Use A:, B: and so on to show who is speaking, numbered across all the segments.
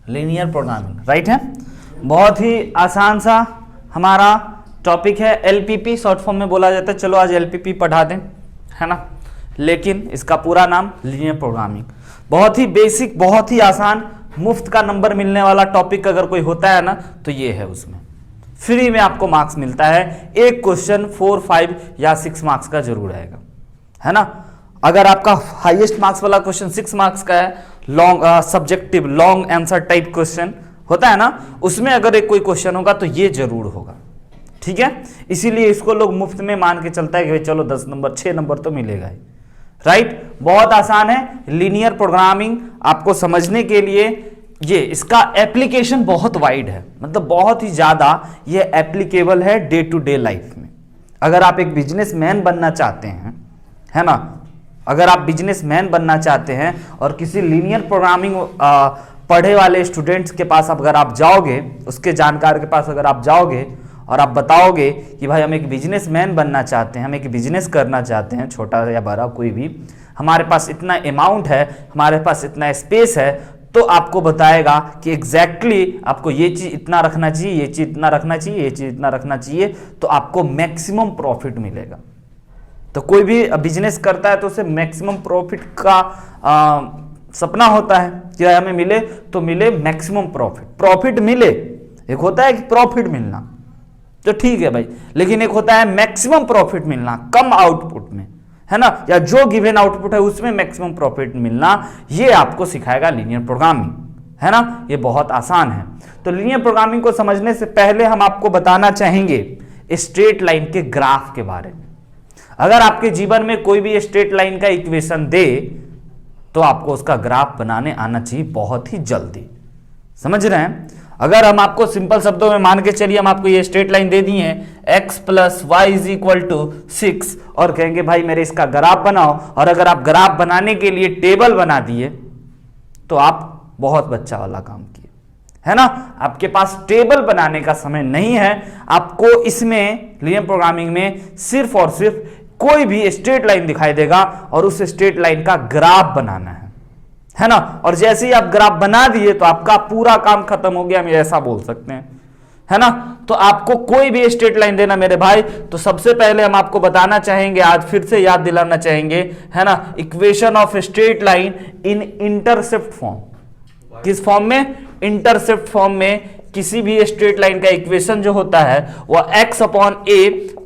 A: Linear programming, right है। बहुत ही आसान सा हमारा टॉपिक है, एलपीपी शॉर्ट फॉर्म में बोला जाता है। चलो आज एलपीपी पढ़ा दें, है ना, लेकिन इसका पूरा नाम लीनियर प्रोग्रामिंग। बहुत ही बेसिक, बहुत ही आसान, मुफ्त का नंबर मिलने वाला टॉपिक अगर कोई होता है ना तो ये है। उसमें फ्री में आपको मार्क्स मिलता है। एक क्वेश्चन 4, 5 या 6 मार्क्स का जरूर आएगा, है ना। अगर आपका हाईएस्ट मार्क्स वाला क्वेश्चन 6 मार्क्स का है, long subjective long answer type question होता है ना, उसमें अगर एक कोई क्वेश्चन होगा तो ये जरूर होगा, ठीक है। इसीलिए इसको लोग मुफ्त में मान के चलता है कि भाई चलो 10 नंबर 6 नंबर तो मिलेगा ही, राइट। बहुत आसान है लीनियर प्रोग्रामिंग। आपको समझने के लिए ये इसका एप्लीकेशन बहुत वाइड है, मतलब बहुत ही ज्यादा ये एप्लीकेबल है डे टू डे लाइफ में। अगर आप एक बिजनेसमैन बनना चाहते हैं, है ना, अगर आप बिजनेसमैन बनना चाहते हैं और किसी लीनियर प्रोग्रामिंग पढ़े वाले स्टूडेंट्स के पास अगर आप जाओगे, उसके जानकार के पास अगर आप जाओगे और आप बताओगे कि भाई हम एक बिजनेसमैन बनना चाहते हैं, हम एक बिजनेस करना चाहते हैं, छोटा या बड़ा कोई भी, हमारे पास इतना अमाउंट है, हमारे पास इतना स्पेस है, तो आपको बताएगा कि एग्जैक्टली आपको ये चीज इतना रखना चाहिए, ये चीज इतना रखना चाहिए, ये चीज इतना रखना चाहिए, तो आपको मैक्सिमम प्रॉफिट मिलेगा। तो कोई भी बिजनेस करता है तो उसे मैक्सिमम प्रॉफिट का सपना होता है कि हमें मिले तो मिले मैक्सिमम प्रॉफिट मिले। एक होता है कि प्रॉफिट मिलना तो ठीक है भाई, लेकिन एक होता है मैक्सिमम प्रॉफिट मिलना कम आउटपुट में, है ना, या जो गिवन आउटपुट है उसमें मैक्सिमम प्रॉफिट मिलना। ये आपको सिखाएगा लीनियर प्रोग्रामिंग, है ना। ये बहुत आसान है। तो लीनियर प्रोग्रामिंग को समझने से पहले हम आपको बताना चाहेंगे स्ट्रेट लाइन के ग्राफ के बारे में। अगर आपके जीवन में कोई भी स्ट्रेट लाइन का इक्वेशन दे तो आपको उसका ग्राफ बनाने आना चाहिए बहुत ही जल्दी, समझ रहे हैं। अगर हम आपको सिंपल शब्दों में मान के चलिए, हम आपको ये स्ट्रेट लाइन दे दी है x + y = 6 और कहेंगे भाई मेरे इसका ग्राफ बनाओ, और अगर आप ग्राफ बनाने के लिए टेबल बना दिए तो आप बहुत बच्चा वाला काम किए, है ना। आपके पास टेबल बनाने का समय नहीं है। आपको इसमें लीनियर प्रोग्रामिंग में सिर्फ और सिर्फ कोई भी स्ट्रेट लाइन दिखाई देगा और उस स्ट्रेट लाइन का ग्राफ बनाना है ना। और जैसे ही आप ग्राफ बना दिए तो आपका पूरा काम खत्म हो गया, हम ऐसा बोल सकते हैं, है ना। तो आपको कोई भी स्ट्रेट लाइन देना मेरे भाई, तो सबसे पहले हम आपको बताना चाहेंगे, आज फिर से याद दिलाना चाहेंगे, है ना, equation of straight line in intercept form. किस फॉर्म में? इंटरसेप्ट फॉर्म में किसी भी स्ट्रेट लाइन का इक्वेशन जो होता है वह x/a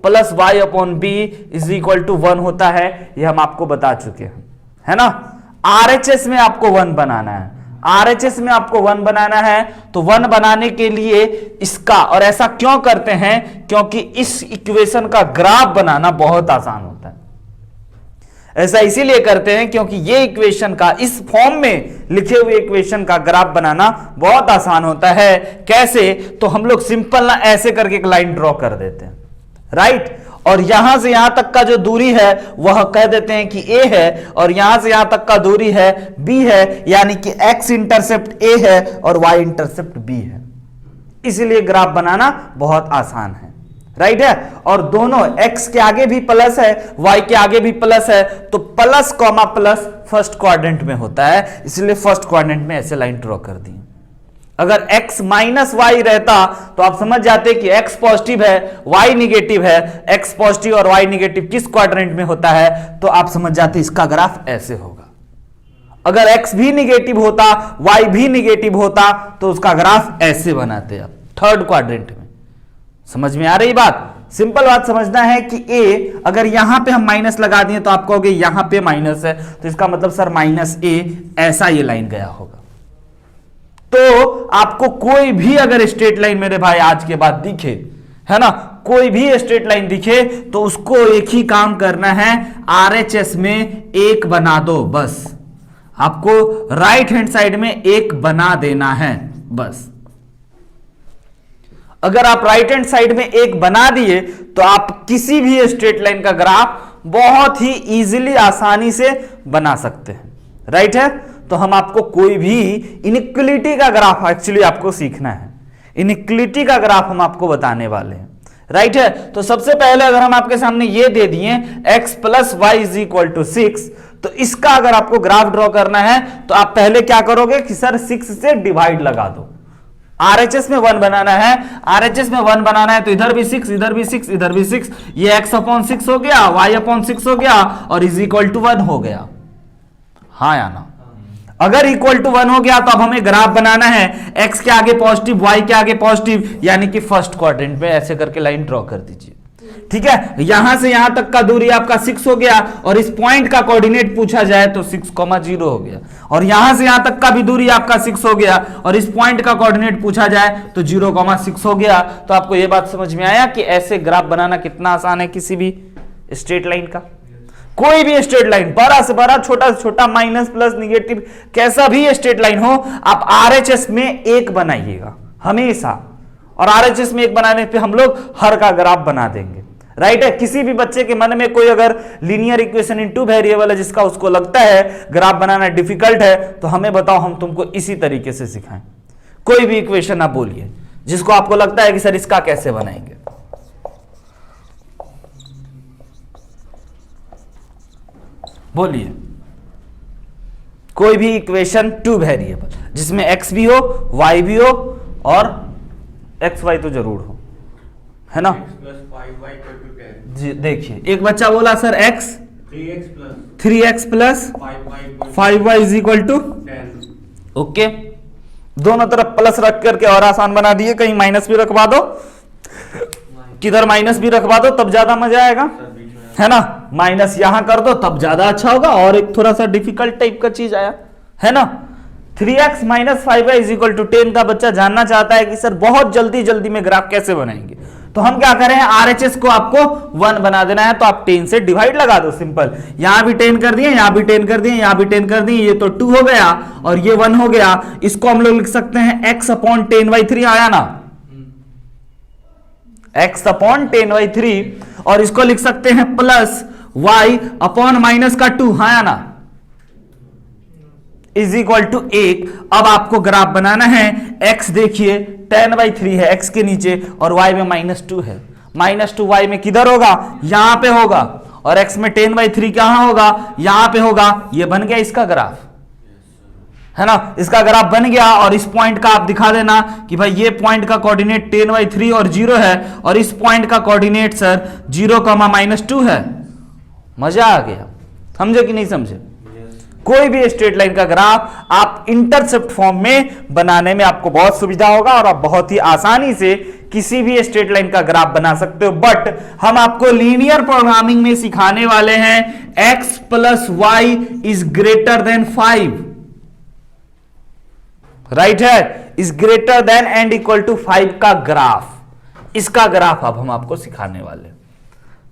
A: + y/b = 1 होता है। यह हम आपको बता चुके हैं, है ना। RHS में आपको 1 बनाना है, RHS में आपको 1 बनाना है। तो 1 बनाने के लिए इसका, और ऐसा क्यों करते हैं, क्योंकि इस इक्वेशन का ग्राफ बनाना बहुत आसान होता है। ऐसा इसीलिए करते हैं क्योंकि ये इक्वेशन का, इस फॉर्म में लिखे हुए इक्वेशन का ग्राफ बनाना बहुत आसान होता है। कैसे? तो हम लोग सिंपल ना ऐसे करके एक लाइन ड्रॉ कर देते हैं, राइट। और यहां से यहां तक का जो दूरी है वह कह देते हैं कि a है, और यहां से यहां तक का दूरी है b है, यानी कि x इंटरसेप्ट a है और y इंटरसेप्ट b है। इसलिए ग्राफ बनाना बहुत आसान है, राइट है। और दोनों x के आगे भी प्लस है, y के आगे भी प्लस है, तो plus comma plus first quadrant में होता है, इसलिए फर्स्ट क्वाड्रेंट में ऐसे लाइन ड्रॉ कर दी। अगर x - y रहता तो आप समझ जाते कि x पॉजिटिव है y निगेटिव है, x पॉजिटिव और y निगेटिव किस क्वाड्रेंट में होता है, तो आप समझ जाते इसका ग्राफ ऐसे होगा। अगर x भी निगेटिव होता, y भी निगेटिव होता, तो उसका ग्राफ ऐसे बनाते आप थर्ड क्वाड्रेंट में। समझ में आ रही बात? सिंपल बात समझना है कि a, अगर यहां पे हम माइनस लगा दिए तो आप कहोगे यहां पे माइनस है, तो इसका मतलब सर -a, ऐसा ये लाइन गया होगा। तो आपको कोई भी अगर स्ट्रेट लाइन मेरे भाई आज के बाद दिखे, है ना, कोई भी स्ट्रेट लाइन दिखे, तो उसको एक ही काम करना है, RHS में 1 बना दो बस। आपको राइट हैंड साइड में 1 बना देना है बस। अगर आप राइट हैंड साइड में 1 बना दिए तो आप किसी भी स्ट्रेट लाइन का ग्राफ बहुत ही इजीली, आसानी से बना सकते हैं, राइट है। तो हम आपको कोई भी इनइक्वालिटी का ग्राफ एक्चुअली आपको सीखना है, इनइक्वालिटी का ग्राफ हम आपको बताने वाले हैं, राइट है। तो सबसे पहले अगर हम आपके सामने ये दे दिए x + y = 6, तो इसका अगर आपको ग्राफ ड्रॉ करना है तो आप पहले क्या करोगे कि सर 6 से डिवाइड लगा दो। आरएचएस में 1 बनाना है, आरएचएस में 1 बनाना है तो इधर भी 6, इधर भी 6, इधर भी 6, ये x/6 हो गया, y/6 हो गया और इज इक्वल टू 1 हो गया। हाँ या ना? अगर इक्वल टू 1 हो गया तो अब हमें ग्राफ बनाना है, x के आगे पॉजिटिव, y के आगे पॉजिटिव, यानी कि फर्स्ट क्वाड्रेंट में ऐसे करके लाइन ड्रॉ कर दीजिए। ठीक है, यहां से यहां तक का दूरी आपका 6 हो गया और इस पॉइंट का कोऑर्डिनेट पूछा जाए तो 6,0 हो गया, और यहां से यहां तक का भी दूरी आपका 6 हो गया और इस पॉइंट का कोऑर्डिनेट पूछा जाए तो 0,6 हो गया। तो आपको यह बात समझ में आया कि ऐसे ग्राफ बनाना कितना आसान है किसी भी स्ट्रेट लाइन का। कोई भी स्ट्रेट लाइन, बड़ा से बड़ा, छोटा से छोटा, माइनस प्लस निगेटिव, कैसा भी स्ट्रेट लाइन हो, आप आरएचएस में 1 बनाइएगा हमेशा, और आरएचएस में 1 बनाने पे हम लोग हर का ग्राफ बना देंगे। राइट है? किसी भी बच्चे के मन में कोई अगर लीनियर इक्वेशन इन 2 वेरिएबल है जिसका उसको लगता है ग्राफ बनाना डिफिकल्ट है तो हमें बताओ, हम तुमको इसी तरीके से सिखाएं। कोई भी इक्वेशन आप बोलिए जिसको आपको लगता है कि सर इसका कैसे बनाएंगे। बोलिए, कोई भी इक्वेशन 2 वेरिएबल जिसमें x भी हो, y भी हो और एक्स वाई तो जरूर हो, है ना? जी देखिए, एक बच्चा बोला sir x 3x plus 5y is equal to 10। Okay, दोनों तरफ प्लस रख करके और आसान बना दिए, कहीं माइनस भी रखवा दो, किधर माइनस भी रखवा दो तब ज्यादा मजा आएगा, है ना? माइनस यहां कर दो तब ज्यादा अच्छा होगा, और एक थोड़ा सा डिफिकल्ट टाइप का चीज आया, है ना? 3x minus 5y is equal to 10 का बच्चा जानना चाहता है कि सर बहुत जल्दी जल्दी में ग्राफ कैसे बनाएंगे, तो हम क्या करें, आरएचएस को आपको 1 बना देना है तो आप 10 से डिवाइड लगा दो, सिंपल। यहां भी 10 कर दिए, यहां भी 10 कर दिए, यहां भी 10 कर दिए, ये तो 2 हो गया और ये 1 हो गया। इसको हम लोग लिख सकते हैं x/10/3, आया ना? x/10/3, और इसको लिख सकते हैं प्लस y अपॉन माइनस का 2, आया ना? Is equal to 1। अब आपको ग्राफ बनाना है, x देखिए 10/3 है x के नीचे और y में -2 है, -2 y में किधर होगा, यहां पे होगा, और x में 10/3 कहां होगा, यहां पे होगा। ये बन गया इसका ग्राफ, है ना? इसका ग्राफ बन गया, और इस पॉइंट का आप दिखा देना कि भाई ये पॉइंट का कोऑर्डिनेट 10/3 और 0 है, और इस पॉइंट का कोऑर्डिनेट सर 0, -2 है। मजा आ गया, समझे कि नहीं समझे? कोई भी स्ट्रेट लाइन का ग्राफ आप इंटरसेप्ट फॉर्म में बनाने में आपको बहुत सुविधा होगा और आप बहुत ही आसानी से किसी भी स्ट्रेट लाइन का ग्राफ बना सकते हो। बट हम आपको लीनियर प्रोग्रामिंग में सिखाने वाले हैं x + y is greater than 5, right है? Is greater than and equal to 5 का ग्राफ, इसका ग्राफ अब हम आपको सिखाने वाले हैं,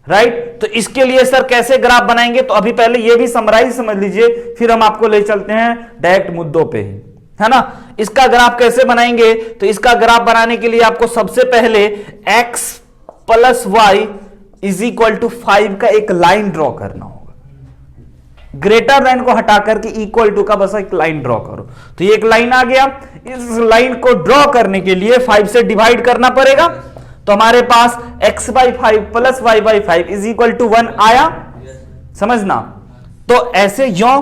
A: राइट? तो इसके लिए सर कैसे ग्राफ बनाएंगे, तो अभी पहले ये भी समराइज समझ लीजिए, फिर हम आपको ले चलते हैं डायरेक्ट मुद्दों पे ही, है ना? इसका ग्राफ कैसे बनाएंगे, तो इसका ग्राफ बनाने के लिए आपको सबसे पहले x + y is equal to 5 का एक लाइन ड्रॉ करना होगा। ग्रेटर देन को हटा करके इक्वल टू का बस एक लाइन ड्रॉ करो, तो ये एक लाइन आ गया। इस लाइन को ड्रॉ करने के लिए 5 से डिवाइड करना पड़ेगा, तो हमारे पास x/5 + y/5 is equal to 1 आया, समझना? तो ऐसे यों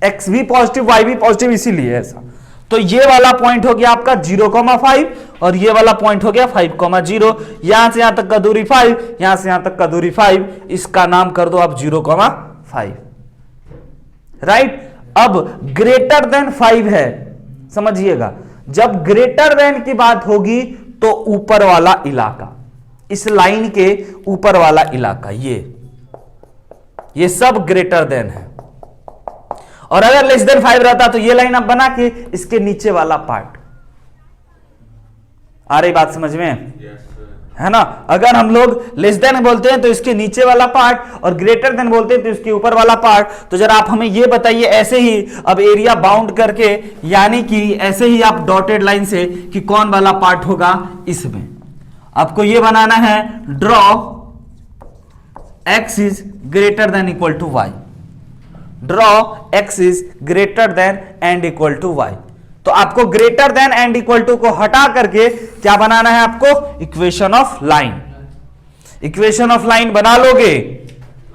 A: x भी पॉजिटिव y भी पॉजिटिव, इसीलिए ऐसा। तो ये वाला पॉइंट हो गया आपका 0,5 और ये वाला पॉइंट हो गया 5,0। यहां से यहां तक का दूरी 5, यहां से यहां तक का दूरी 5, इसका नाम कर दो आप 0,5, राइट? अब ग्रेटर देन 5 है, समझिएगा, जब ग्रेटर देन की बात होगी तो ऊपर वाला इलाका, इस लाइन के ऊपर वाला इलाका, ये सब ग्रेटर देन है। और अगर लेस देन 5 रहता तो ये लाइन आप बना के इसके नीचे वाला पार्ट, आ रही बात समझ में? है ना? अगर हम लोग लेस देन बोलते हैं तो इसके नीचे वाला पार्ट, और ग्रेटर देन बोलते हैं तो इसके ऊपर वाला पार्ट। तो जरा आप हमें ये बताइए ऐसे ही, अब एरिया बाउंड करके, यानी कि ऐसे ही आप डॉटेड लाइन से कि कौन वाला पार्ट होगा इसमें। आपको ये बनाना है, draw x is greater than equal to y, draw x is greater than and equal to y। तो आपको greater than and equal to को हटा करके क्या बनाना है आपको, equation of line. Equation of line बना लोगे,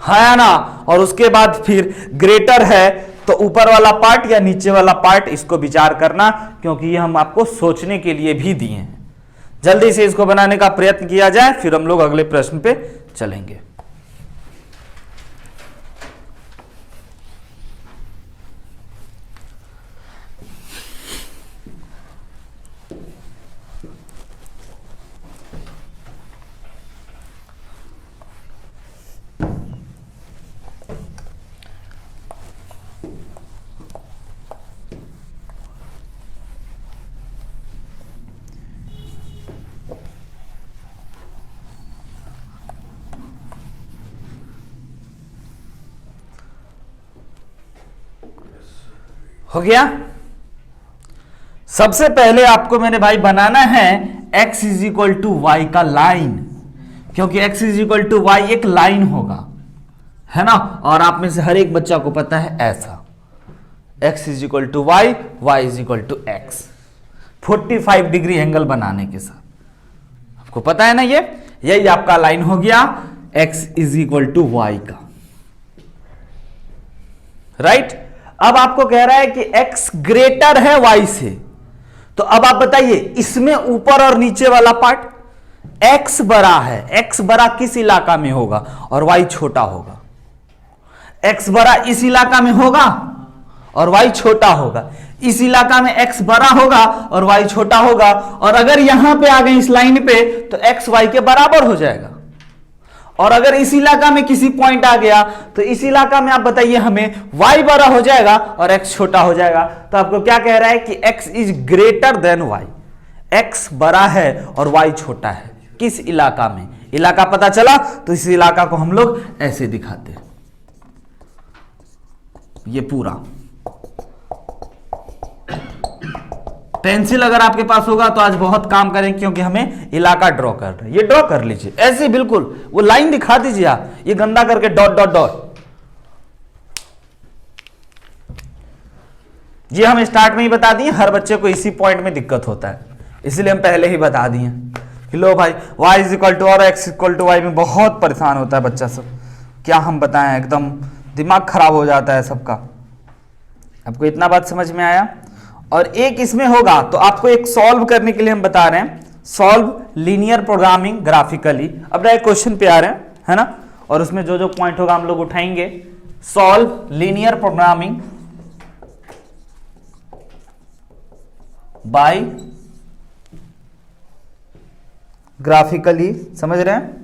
A: है ना? और उसके बाद फिर ग्रेटर है तो ऊपर वाला पार्ट या नीचे वाला पार्ट, इसको विचार करना, क्योंकि ये हम आपको सोचने के लिए भी दिए हैं। जल्दी से इसको बनाने का प्रयत्न किया जाए, फिर हम लोग अगले प्रश्न पे चलेंगे। हो गया। सबसे पहले आपको मेरे भाई बनाना है x is equal to y का लाइन, क्योंकि x is equal to y एक लाइन होगा, है ना। और आप में से हर एक बच्चा को पता है ऐसा x is equal to y, y is equal to x, 45 degree angle बनाने के साथ। आपको पता है ना, ये यही आपका लाइन हो गया x is equal to y का, राइट। अब आपको कह रहा है कि x ग्रेटर है y से, तो अब आप बताइए इसमें ऊपर और नीचे वाला पार्ट, x बड़ा है, x बड़ा किस इलाका में होगा और y छोटा होगा। x बड़ा इस इलाका में होगा और y छोटा होगा, इस इलाका में x बड़ा होगा और y छोटा होगा, और अगर यहां पे आ गए इस लाइन पे तो x y के बराबर हो जाएगा। और अगर इस इलाका में किसी पॉइंट आ गया तो इस इलाका में आप बताइए हमें y बड़ा हो जाएगा और x छोटा हो जाएगा। तो आपको क्या कह रहा है कि x is greater then y, x बड़ा है और y छोटा है। किस इलाका में, इलाका पता चला तो इस इलाका को हम लोग ऐसे दिखाते हैं, ये पूरा। पेंसिल अगर आपके पास होगा तो आज बहुत काम करें, क्योंकि हमें इलाका ड्रॉ कर रहे हैं। ये ड्रॉ कर लीजिए ऐसे, बिल्कुल वो लाइन दिखा दीजिए आप, ये गंदा करके डॉट डॉट डॉट। ये हम स्टार्ट में ही बता दिए, हर बच्चे को इसी पॉइंट में दिक्कत होता है, इसलिए हम पहले ही बता दिए कि लो भाई y इज इक्वल टू और x इक्वल टू वाई में बहुत परेशान होता है बच्चा सब। क्या हम बताएं, एकदम दिमाग खराब हो जाता है सबका। आपको इतना बात समझ में आया। और एक इसमें होगा तो आपको एक सॉल्व करने के लिए हम बता रहे हैं, सॉल्व लीनियर प्रोग्रामिंग ग्राफिकली। अब डायरेक्ट क्वेश्चन पे आ रहे हैं, है ना। और उसमें जो जो पॉइंट होगा हम लोग उठाएंगे। Solve linear programming by graphically, समझ रहे हैं।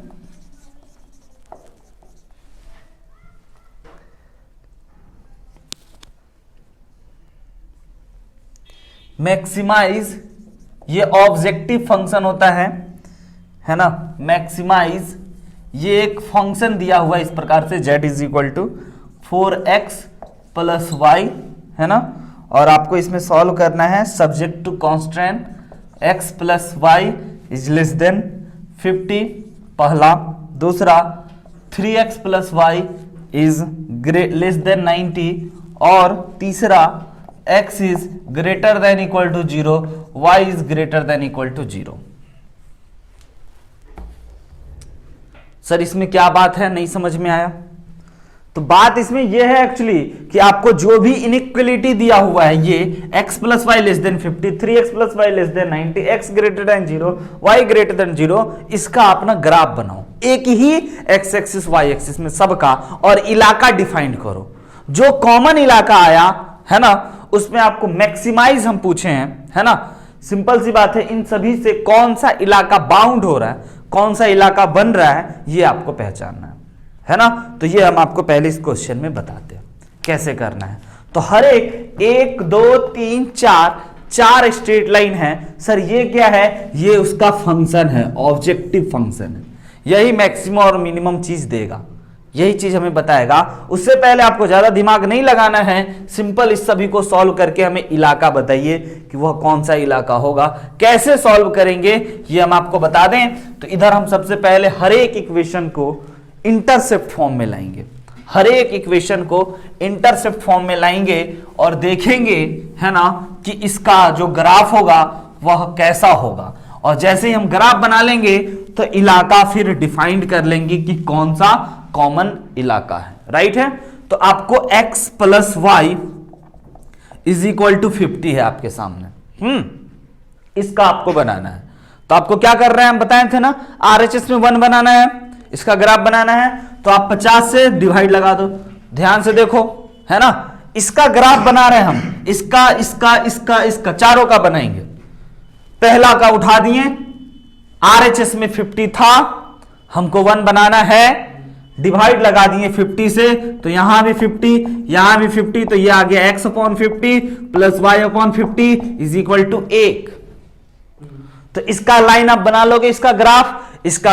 A: मैक्सिमाइज, ये ऑब्जेक्टिव फंक्शन होता है ना। मैक्सिमाइज ये एक फंक्शन दिया हुआ है इस प्रकार से, z is equal to 4x plus y, है ना। और आपको इसमें सॉल्व करना है subject to constant x plus y is less than 50, पहला। दूसरा 3x plus y is less than 90, और तीसरा x is greater than equal to 0, y is greater than equal to 0। Sir इसमें क्या बात है, नहीं समझ में आया। तो बात इसमें यह है एक्चुअली कि आपको जो भी इनइक्वलिटी दिया हुआ है, ये x plus y less than 50, 3x plus y less than 90, x greater than 0, y greater than 0, इसका अपना ग्राफ बनाओ, एक ही x एक्सिस y एक्सिस में सबका, और इलाका डिफाइन करो। जो कॉमन इलाका आया है ना, उसमें आपको मैक्सिमाइज हम पूछे हैं, है ना। सिंपल सी बात है, इन सभी से कौन सा इलाका बाउंड हो रहा है, कौन सा इलाका बन रहा है, ये आपको पहचानना है ना। तो ये हम आपको पहले इस क्वेश्चन में बताते हैं कैसे करना है। तो हर एक 1 2 3 4 स्ट्रेट लाइन है। सर ये क्या है, ये उसका फंक्शन है, ऑब्जेक्टिव फंक्शन है। यही मैक्सिमम और मिनिमम चीज देगा, यही चीज हमें बताएगा। उससे पहले आपको ज्यादा दिमाग नहीं लगाना है, सिंपल इस सभी को सॉल्व करके हमें इलाका बताइए कि वह कौन सा इलाका होगा। कैसे सॉल्व करेंगे ये हम आपको बता दें। तो इधर हम सबसे पहले हर एक इक्वेशन को इंटरसेप्ट फॉर्म में लाएंगे, हर एक इक्वेशन को इंटरसेप्ट फॉर्म में लाएंगे और देखेंगे, है ना, कि इसका जो ग्राफ होगा वह कैसा होगा। और जैसे ही हम ग्राफ बना लेंगे तो इलाका फिर डिफाइंड कर लेंगे कि कौन सा कॉमन इलाका है, राइट है। तो आपको x plus y is equal to 50 है आपके सामने, इसका आपको बनाना है। तो आपको क्या कर रहे हैं, हम बताए थे ना, RHS में 1 बनाना है, इसका ग्राफ बनाना है, तो आप 50 से डिवाइड लगा दो। ध्यान से देखो, है ना, इसका ग्राफ बना रहे हैं हम, इसका इसका इसका इसका चारों का बनाएंगे। पहला का उठा दिए, RHS में 50 था, हमको 1 बनाना है, डिवाइड लगा दिए 50 से, तो यहां भी 50, यहां भी 50, तो ये आ गया x upon 50 plus y upon 50 is equal to 1। तो इसका लाइन आप बना लोगे, इसका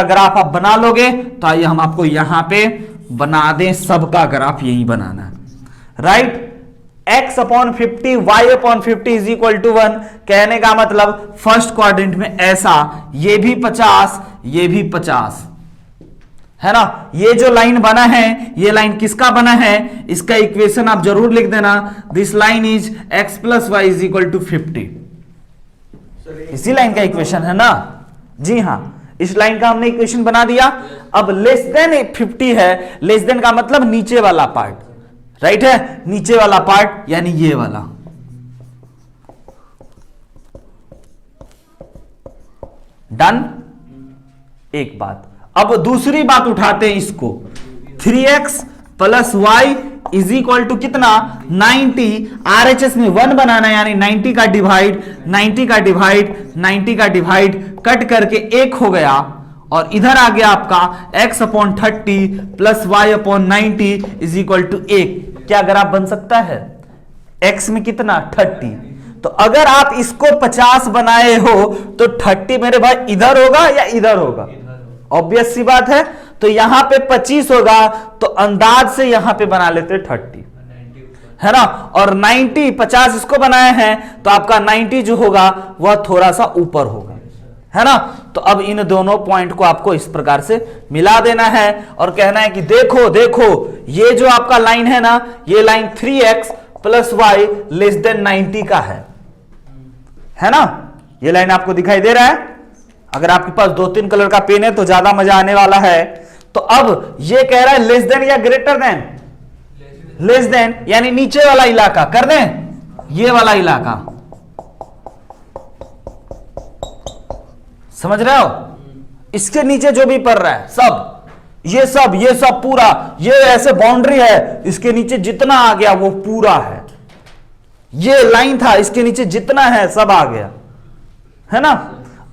A: ग्राफ आप बना लोगे। तो आइए हम आपको यहां पे बना दें, सबका ग्राफ यही बनाना है, right. x upon 50 y upon 50 is equal to 1, कहने का मतलब फर्स्ट क्वाड्रेंट में ऐसा, ये भी 50, ये भी 50, है ना। ये जो लाइन बना है, ये लाइन किसका बना है, इसका इक्वेशन आप जरूर लिख देना, this line is x plus y is equal to 50, इसी लाइन का इक्वेशन है ना। जी हाँ, इस लाइन का हमने इक्वेशन बना दिया। अब लेस देन 50 है, लेस देन का मतलब नीचे वाला पार्ट, राइट है, नीचे वाला पार्ट यानी ये वाला। डन। एक बात, अब दूसरी बात उठाते हैं इसको, 3x plus y is equal to कितना, 90। RHS में 1 बनाना है, यानी 90 का डिवाइड 90 का डिवाइड 90 का डिवाइड कट करके 1 हो गया, और इधर आ गया आपका x upon 30 plus y upon 90 is equal to 1। क्या ग्राफ बन सकता है, x में कितना 30, तो अगर आप इसको 50 बनाए हो तो 30 मेरे भाई इधर होगा या इधर होगा, ऑब्वियस सी बात है। तो यहां पे 25 होगा, तो अंदाज से यहां पे बना लेते 30, है ना। और 90 50 इसको बनाए हैं, तो आपका 90 जो होगा वह थोड़ा सा ऊपर होगा, है ना। तो अब इन दोनों पॉइंट को आपको इस प्रकार से मिला देना है और कहना है कि देखो देखो, ये जो आपका लाइन है ना, ये line 3x plus y less than 90 का है ना। ये लाइन आपको दिखाई दे रहा है। अगर आपके पास 2-3 कलर का पेन है तो ज्यादा मजा आने वाला है। तो अब ये कह रहा है लेस देन या ग्रेटर देन, लेस देन यानी नीचे वाला इलाका कर दें, ये वाला इलाका, समझ रहे हो, इसके नीचे जो भी पड़ रहा है सब, ये सब पूरा, ये ऐसे बाउंड्री है, इसके नीचे जितना आ गया वो पूरा है। ये लाइन था, इसके नीचे जितना है सब आ गया, है ना।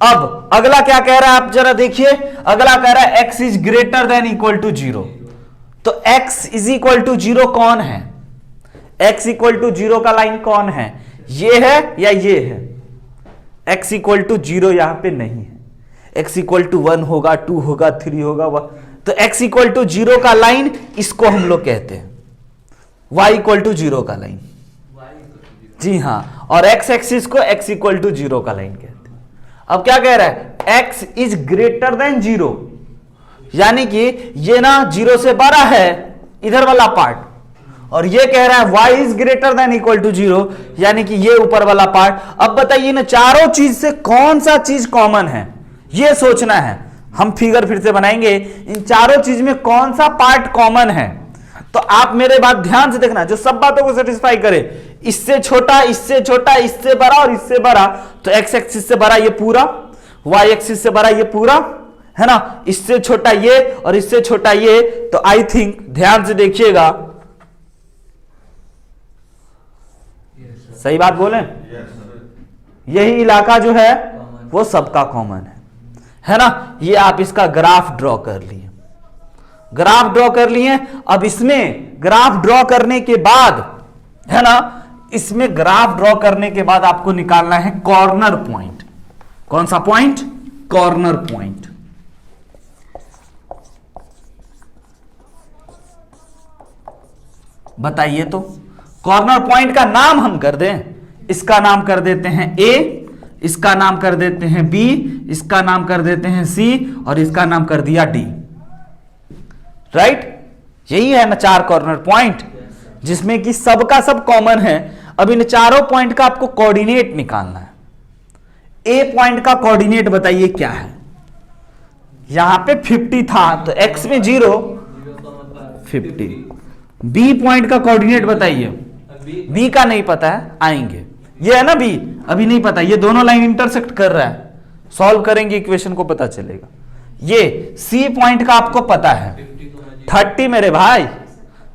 A: अब अगला क्या कह रहा है आप जरा देखिए, अगला कह रहा है x is greater than equal to 0। तो x इज इक्वल टू 0 कौन है, x इक्वल टू 0 का लाइन कौन है, ये है या ये है। x इक्वल टू 0 यहां पे नहीं है, x इक्वल टू 1 होगा, 2 होगा, 3 होगा, तो x इक्वल टू 0 का लाइन इसको हम लोग कहते हैं y इक्वल टू 0 का लाइन। जी हां, और x एक्सिस को x इक्वल टू 0 का लाइन कहते हैं। अब क्या कह रहा है, x इज ग्रेटर देन 0, यानी कि ये ना 0 से बड़ा है इधर वाला पार्ट, और ये कह रहा है y is greater than equal to 0, यानी कि ये ऊपर वाला पार्ट। अब बताइए ना, चारों चीज से कौन सा चीज कॉमन है, ये सोचना है। हम फिगर फिर से बनाएंगे, इन चारों चीज में कौन सा पार्ट कॉमन है। तो आप मेरे बात ध्यान से देखना, जो सब बातों को सेटिस्फाई करे, इससे छोटा, इससे छोटा, इससे बड़ा और इससे बड़ा। तो x एक्सिस से बड़ा ये पूरा, y एक्सिस से बड़ा ये पूरा, है ना। इससे छोटा ये और इससे छोटा ये। तो आई थिंक ध्यान से देखिएगा, सही बात बोले, यही इलाका जो है वो सबका कॉमन है ना। ये आप इसका ग्राफ ड्रॉ कर लिए, ग्राफ ड्रॉ कर लिए। अब इसमें ग्राफ ड्रॉ करने के बाद, है ना, इसमें ग्राफ ड्रॉ करने के बाद आपको निकालना है कॉर्नर पॉइंट। कौन सा पॉइंट, कॉर्नर पॉइंट। बताइए तो, कॉर्नर पॉइंट का नाम हम कर दें, इसका नाम कर देते हैं A, इसका नाम कर देते हैं B, इसका नाम कर देते हैं C, और इसका नाम कर दिया D, राइट। यही है ना 4 कॉर्नर पॉइंट, जिसमें कि सबका सब कॉमन है। अब इन चारों पॉइंट का आपको कोऑर्डिनेट निकालना है। A पॉइंट का कोऑर्डिनेट बताइए क्या है। यहां पे 50 था, तो x में 0, 50। बी पॉइंट का कोऑर्डिनेट बताइए। बी का नहीं पता है, आएंगे। ये है ना बी, अभी नहीं पता, ये दोनों लाइन इंटरसेक्ट कर रहा है, सॉल्व करेंगे इक्वेशन को पता चलेगा। ये सी पॉइंट का आपको पता है 30 मेरे भाई,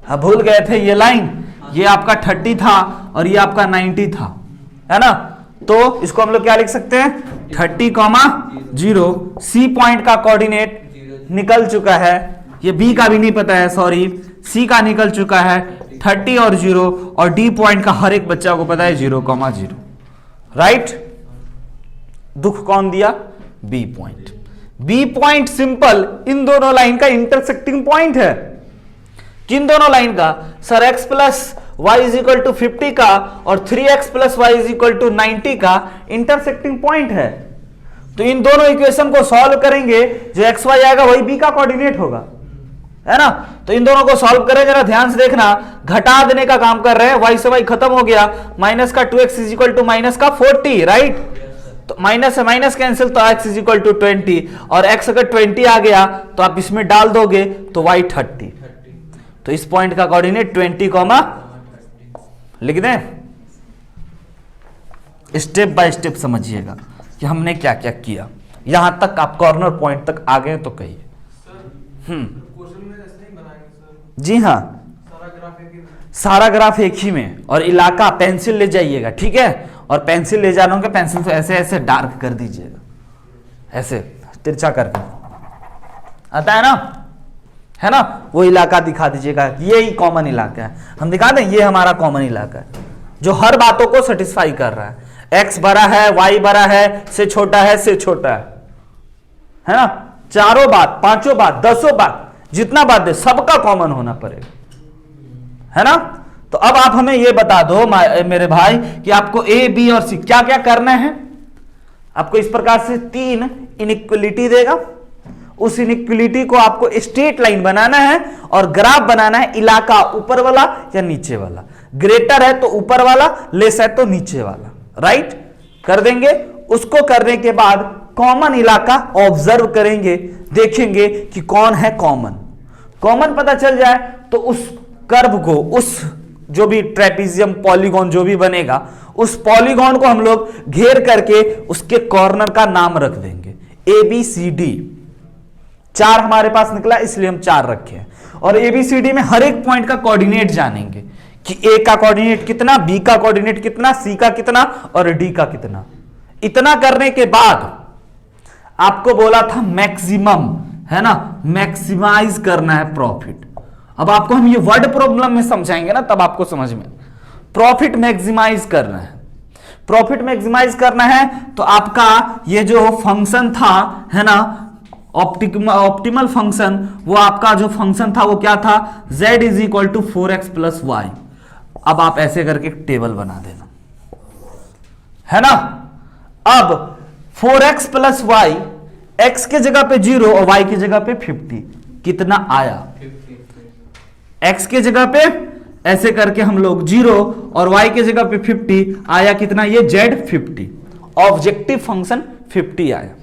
A: अब भूल गए थे ये लाइन, ये आपका 30 था और ये आपका 90 था, है ना। तो इसको हम लोग क्या लिख सकते हैं 30,0। सी पॉइंट का कोऑर्डिनेट निकल चुका है, ये बी का भी नहीं पता है, सॉरी, सी का निकल चुका है 30 और 0, और डी पॉइंट का हर एक बच्चा को पता है 0,0, राइट। दुख कौन दिया, B point. B point simple इन दोनों लाइन का इंटरसेक्टिंग पॉइंट है। किन दोनों लाइन का sir, x plus y is equal to 50 का और 3x plus y is equal to 90 का इंटरसेक्टिंग पॉइंट है। तो इन दोनों इक्वेशन को सॉल्व करेंगे, जो एक्स वाई आएगा वही बी का कोऑर्डिनेट होगा, है ना। तो इन दोनों को सॉल्व करें, जरा ध्यान से देखना, घटा देने का काम कर रहे हैं, y से y खत्म हो गया, माइनस का 2x is equal to minus का 40, राइट। तो माइनस से माइनस कैंसिल, तो x इज इक्वल टू 20, और x अगर 20 आ गया तो आप इसमें डाल दोगे तो y 30। तो इस पॉइंट का कोऑर्डिनेट 20, लिख दें। स्टेप बाय स्टेप समझिएगा कि हमने क्या क्या किया, यहां तक आप कॉर्नर पॉइंट तक आ गए तो कहिए। जी हाँ, सारा ग्राफ एक ही में, और इलाका पेंसिल ले जाइएगा, ठीक है। और पेंसिल ले जाना होगा, पेंसिल से ऐसे ऐसे डार्क कर दीजिएगा, ऐसे तिरछा करके, आता है ना, वो इलाका दिखा दीजिएगा, ये ही कॉमन इलाका है। हम दिखा दें ये हमारा कॉमन इलाका है, जो हर बातों को सेटिस्फाई कर रहा है। x बड़ा है, y बड़ा है, से छोटा है, से छोटा है ना। चारों बात, पांचों बात, 10 बात, जितना बात दे सबका कॉमन होना पड़ेगा, है ना। तो अब आप हमें ये बता दो मेरे भाई कि आपको ए, बी और सी क्या क्या करना है। आपको इस प्रकार से 3 इनइक्वलिटी देगा, उस इनइक्वलिटी को आपको स्ट्रेट लाइन बनाना है और ग्राफ बनाना है, इलाका ऊपर वाला या नीचे वाला, ग्रेटर है तो ऊपर वाला, लेस है तो नीचे वाला, राइट। कर देंगे। उसको करने के बाद कॉमन इलाका ऑब्जर्व करेंगे, देखेंगे कि कौन है कॉमन। कॉमन पता चल जाए तो उस कर्व को, उस जो भी ट्रेपीजियम पॉलीगॉन जो भी बनेगा, उस पॉलीगॉन को हम लोग घेर करके उसके कॉर्नर का नाम रख देंगे ABCD। 4 हमारे पास निकला इसलिए हम 4 रखे हैं। और ABCD में हर एक पॉइंट का कोऑर्डिनेट जानेंगे कि A का कोऑर्डिनेट कितना, B का कोऑर्डिनेट कितना, C का कितना और D का कितना। इतना करने के बाद आपको बोला था मैक्सिमम, है ना, मैक्सिमाइज करना है प्रॉफिट। अब आपको हम ये वर्ड प्रॉब्लम में समझाएंगे ना, तब आपको समझ में। प्रॉफिट मैक्सिमाइज करना है, प्रॉफिट मैक्सिमाइज करना है। तो आपका ये जो फंक्शन था, है ना, ऑप्टिमल फंक्शन, वो आपका जो फंक्शन था वो क्या था, z is equal to 4x plus y. अब आप ऐसे करके एक टेबल बना देना, है ना। अब 4x प्लस वाई, x के जगह पे 0 और y की जगह पे 50, कितना आया 50। x के जगह पे ऐसे करके हम लोग 0 और y के जगह पे 50 आया, कितना, ये z 50, ऑब्जेक्टिव फंक्शन 50 आया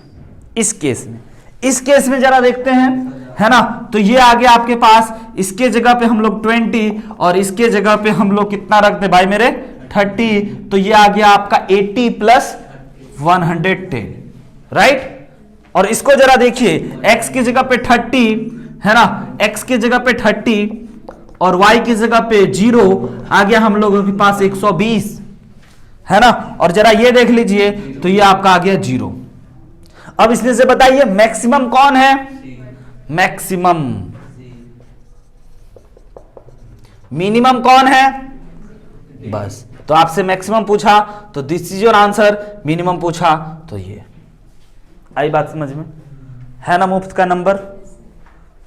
A: इस केस में। इस केस में जरा देखते हैं, है ना। तो ये आ गया आपके पास, इसके जगह पे हम लोग 20 और इसके जगह पे हम लोग कितना रखते भाई मेरे 30, तो ये आ गया आपका 80 प्लस 110, राइट। और इसको जरा देखिए, x की जगह पे 30, है ना, x की जगह पे 30 और y की जगह पे 0 आ गया हम लोगों के पास 120, है ना। और जरा ये देख लीजिए, तो ये आपका आ गया 0। अब इसमें से बताइए मैक्सिमम कौन है, मैक्सिमम। मिनिमम कौन है, बस। तो आपसे मैक्सिमम पूछा तो this is your answer, minimum पूछा तो ये। आई बात समझ में, है ना। मुफ्त का नंबर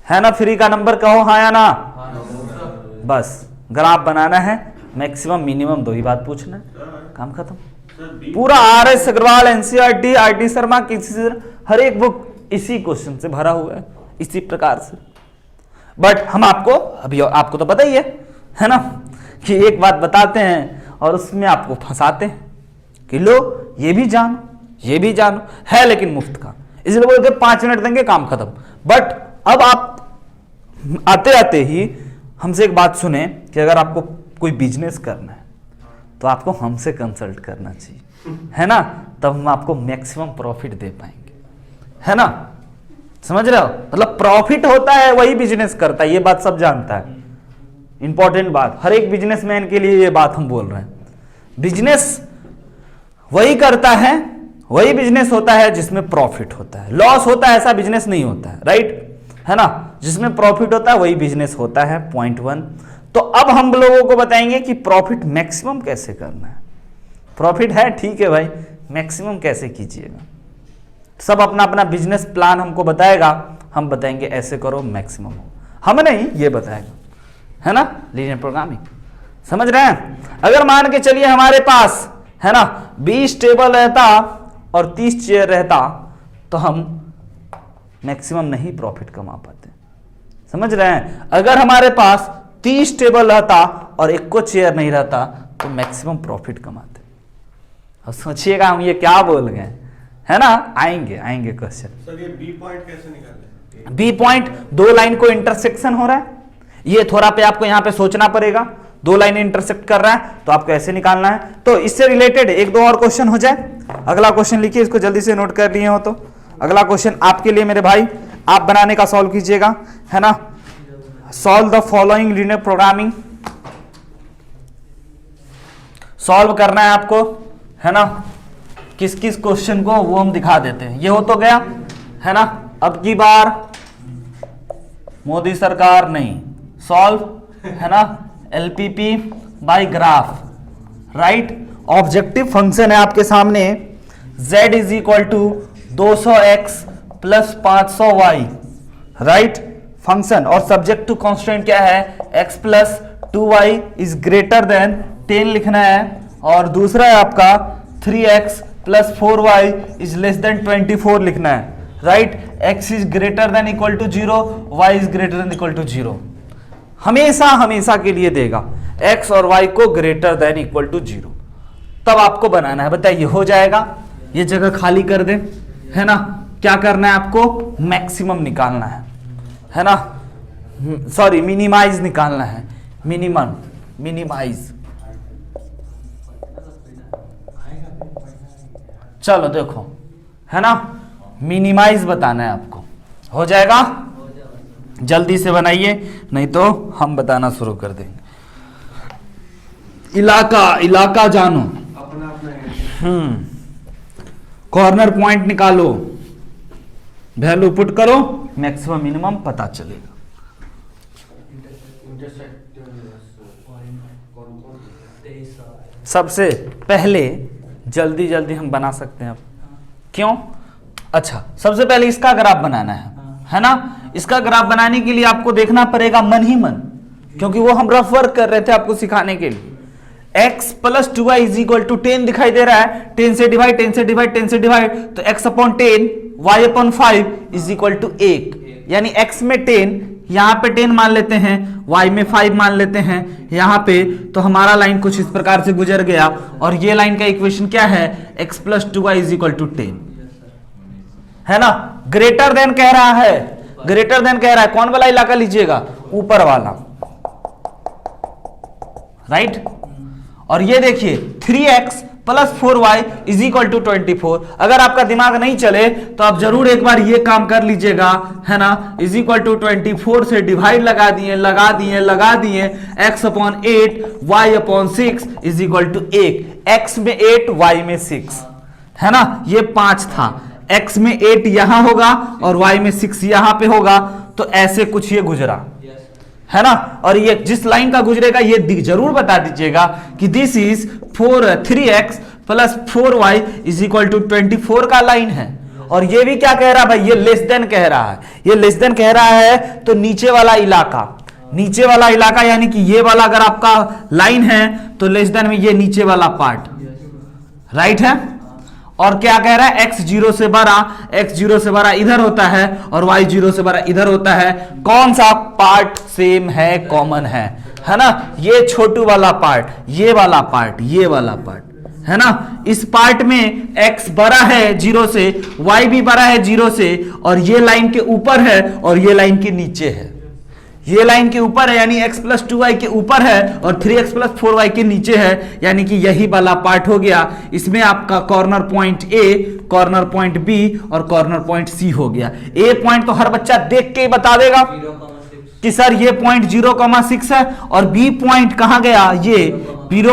A: है ना, फ्री का नंबर कहो हाँ या ना। बस ग्राफ बनाना है, मैक्सिमम मिनिमम 2 ही बात पूछना है, काम खत्म। पूरा RS Agarwal, NCERT, RT Sharma, किसी से हर एक बुक इसी क्वेश्चन से भरा हुआ है, इसी प्रकार से। बट हम आपको अभी, आपको तो पता ही है ना, कि एक बात बताते हैं और उसमें आपको फंसाते हैं कि लो ये भी जानो, ये भी जानो, है लेकिन मुफ्त का, इसलिए बोलते 5 मिनट देंगे काम खत्म। बट अब आप आते आते ही हमसे एक बात सुने कि अगर आपको कोई बिजनेस करना है तो आपको हमसे कंसल्ट करना चाहिए, है ना, तब हम आपको मैक्सिमम प्रॉफिट दे पाएंगे, है ना, समझ रहे हो, मतलब प्रॉफिट होता है वही बिजनेस करता है, ये बात सब जानता है। इंपॉर्टेंट बात, हर एक बिजनेसमैन के लिए ये बात हम बोल रहे हैं। बिजनेस वही करता है, वही बिजनेस होता है जिसमें प्रॉफिट होता है, लॉस होता है ऐसा बिजनेस नहीं होता है, राइट, है ना, जिसमें प्रॉफिट होता है वही बिजनेस होता है। पॉइंट 1। तो अब हम लोगों को बताएंगे कि प्रॉफिट मैक्सिमम कैसे करना है। प्रॉफिट है, ठीक है भाई, मैक्सिमम कैसे कीजिएगा, सब अपना अपना बिजनेस प्लान हमको बताएगा, हम बताएंगे ऐसे करो मैक्सिमम हो, हम नहीं, ये बताएगा, है ना, लीनियर प्रोग्रामिंग, समझ रहे हैं। अगर मान के चलिए हमारे पास, है ना, 20 टेबल रहता और 30 चेयर रहता तो हम मैक्सिमम नहीं प्रॉफिट कमा पाते, समझ रहे हैं। अगर हमारे पास 30 टेबल रहता और एक को चेयर नहीं रहता तो मैक्सिमम प्रॉफिट कमाते। अब सोचिएगा हम ये क्या बोल गए, है ना, आएंगे क्वेश्चन।
B: सर ये बी पॉइंट कैसे निकालें?
A: बी पॉइंट, दो लाइन को इंटरसेक्शन हो रहा है, ये थोड़ा पे आपको यहां पे सोचना पड़ेगा, दो लाइन इंटरसेक्ट कर रहा है तो आपको ऐसे निकालना है। तो इससे रिलेटेड एक दो और क्वेश्चन हो जाए। अगला क्वेश्चन लिखिए, इसको जल्दी से नोट कर लिए हो तो अगला क्वेश्चन आपके लिए मेरे भाई, आप बनाने का सॉल्व कीजिएगा, है ना। Solve the following linear programming, solve करना है आपको, है ना। किस किस क्वेश्चन को वो हम दिखा देते हैं। ये हो तो गया, है ना। अब की बार मोदी सरकार नहीं, सॉल्व, है ना, LPP by graph, right. Objective function है आपके सामने, z is equal to 200x plus 500y, right, function, और सब्जेक्ट टू कांस्टेंट क्या है, x plus 2y is greater than 10 लिखना है, और दूसरा है आपका 3x plus 4y is less then 24 लिखना है, right. x is greater than equal to 0, y is greater than equal to 0, हमेशा के लिए देगा x और y को ग्रेटर देन इक्वल टू 0, तब आपको बनाना है। बताइए हो जाएगा, ये जगह खाली कर दे, है ना। क्या करना है आपको, मैक्सिमम निकालना है ना, सॉरी मिनिमाइज निकालना है, मिनिमाइज। चलो देखो, है ना, मिनिमाइज बताना है आपको, हो जाएगा, जल्दी से बनाइए नहीं तो हम बताना शुरू कर देंगे। इलाका जानो, कॉर्नर पॉइंट निकालो, वैल्यू पुट करो, मैक्सिमम मिनिमम पता चलेगा। सबसे पहले जल्दी हम बना सकते हैं, क्यों, अच्छा सबसे पहले इसका ग्राफ बनाना है ना। इसका ग्राफ बनाने के लिए आपको देखना पड़ेगा मन ही मन, क्योंकि वो हम रफ वर्क कर रहे थे आपको सिखाने के लिए। x plus 2y is equal to 10 दिखाई दे रहा है, 10 से डिवाइड, 10 से डिवाइड, 10 से डिवाइड, तो x upon 10, y upon 5 is equal to 1, यानी x में 10, यहां पे 10 मान लेते हैं, y में 5 मान लेते हैं यहां पे, तो हमारा लाइन कुछ इस प्रकार से गुजर गया, और ये लाइन का इक्वेशन क्या है, x plus 2y is equal to 10, है ना। ग्रेटर देन कह रहा है, ग्रेटर देन कह रहा है, कौन वाला इलाका लीजिएगा, ऊपर वाला, राइट। और ये देखिए 3x plus 4y is equal to 24। अगर आपका दिमाग नहीं चले तो आप जरूर एक बार ये काम कर लीजिएगा, है ना, इज इक्वल टू 24 से डिवाइड लगा दिए, x upon 8, y upon 6 is equal to 1, x में 8, y में 6, है ना, ये 5 था, x में 8 यहां होगा और y में 6 यहां पे होगा, तो ऐसे कुछ ये गुजरा, है ना। और ये जिस लाइन का गुजरेगा ये जरूर बता दीजिएगा कि this is 3x plus 4y is equal to 24 का लाइन है। और ये भी क्या कह रहा है भाई, ये लेस देन कह रहा है, ये लेस देन कह रहा है, तो नीचे वाला इलाका यानी कि ये वाला अगर आपका लाइन है तो लेस देन में ये नीचे वाला पार्ट, राइट है। और क्या कह रहा है, x 0 से बड़ा इधर होता है और y 0 से बड़ा इधर होता है, कौन सा पार्ट सेम है, कॉमन है ना, ये छोटू वाला पार्ट, ये वाला पार्ट, है ना। इस पार्ट में x बड़ा है 0 से, y भी बड़ा है 0 से, और ये लाइन के ऊपर है और ये लाइन के नीचे है, ये लाइन के ऊपर है यानी x प्लस 2y के ऊपर है और 3x प्लस 4y के नीचे है, यानी कि यही वाला पार्ट हो गया। इसमें आपका corner point A, corner point B और कॉर्नर पॉइंट C हो गया। A पॉइंट तो हर बच्चा देख के ही बता देगा कि सर ये पॉइंट 0,6 है, और B पॉइंट कहां गया, ये B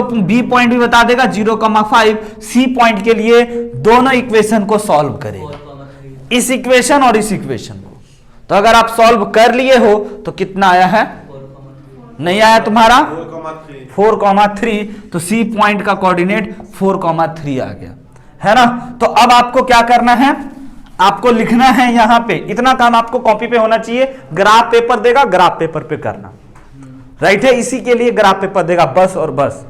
A: पॉइंट भी बता देगा 0,5। C पॉइंट के लिए दोनों इक्वेशन को सॉल्व करेगा, इस इक्वेशन और इस इक्वेशन को। तो अगर आप सॉल्व कर लिए हो तो कितना आया है, नहीं आया तुम्हारा 4,3, तो C पॉइंट का कोऑर्डिनेट 4,3 आ गया, है ना। तो अब आपको क्या करना है, आपको लिखना है यहां पे, इतना काम आपको कॉपी पे होना चाहिए। ग्राफ पेपर देगा, ग्राफ पेपर पे करना, राइट है, इसी के लिए ग्राफ पेपर देगा, बस और बस।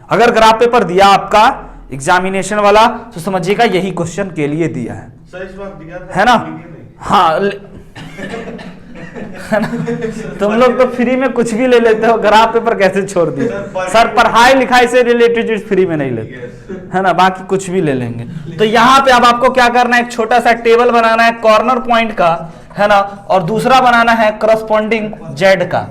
A: अगर ग्राफ पेपर दिया आपका एग्जामिनेशन वाला तो समझिएगा यही क्वेश्चन के लिए दिया है, है ना। हाँ है ना? तुम लोग तो फ्री में कुछ भी ले लेते हो, ग्राफ पेपर कैसे छोड़ दिए सर, पढ़ाई लिखाई से रिलेटेड चीज फ्री में नहीं लेते, है ना, बाकी कुछ भी ले लेंगे। तो यहाँ पे अब आपको क्या करना है, एक छोटा सा टेबल बनाना है कॉर्नर पॉइंट का, है ना, और दूसरा बनाना है करस्पॉन्डिंग जेड का,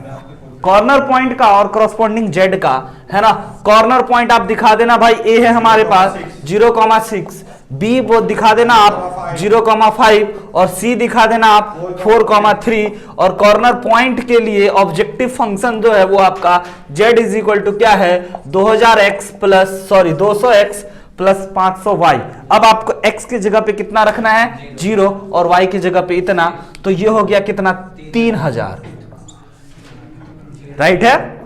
A: कॉर्नर पॉइंट का और करस्पॉन्डिंग जेड का, है ना। कॉर्नर पॉइंट आप दिखा देना भाई, ए है हमारे पास 0,6, बी वो दिखा देना आप 0,5 और सी दिखा देना आप 4,3। और कॉर्नर पॉइंट के लिए ऑब्जेक्टिव फंक्शन जो है वो आपका z इज इक्वल टू क्या है, 200x प्लस 500y। अब आपको x की जगह पे कितना रखना है, 0, और y की जगह पे इतना, तो ये हो गया कितना, 3000, राइट है।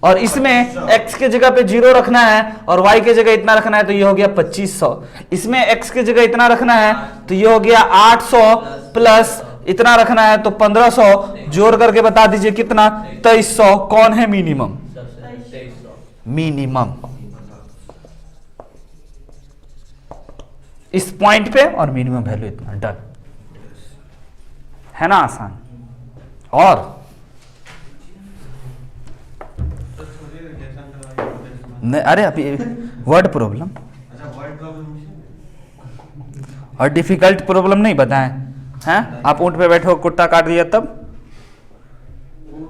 A: और इसमें x के जगह पे 0 रखना है और y के जगह इतना रखना है, तो ये हो गया 2500। इसमें x के जगह इतना रखना है तो ये हो गया 800 प्लस इतना रखना है तो 1500, जोड़ करके बता दीजिए कितना, 2300। कौन है मिनिमम, मिनिमम इस पॉइंट पे, और मिनिमम वैल्यू इतना, डन, है ना, आसान। और नहीं, अरे अभी वर्ड प्रॉब्लम और डिफिकल्ट प्रॉब्लम नहीं बताएं, हैं आप ऊंट पे बैठे हो कुत्ता काट दिया तब,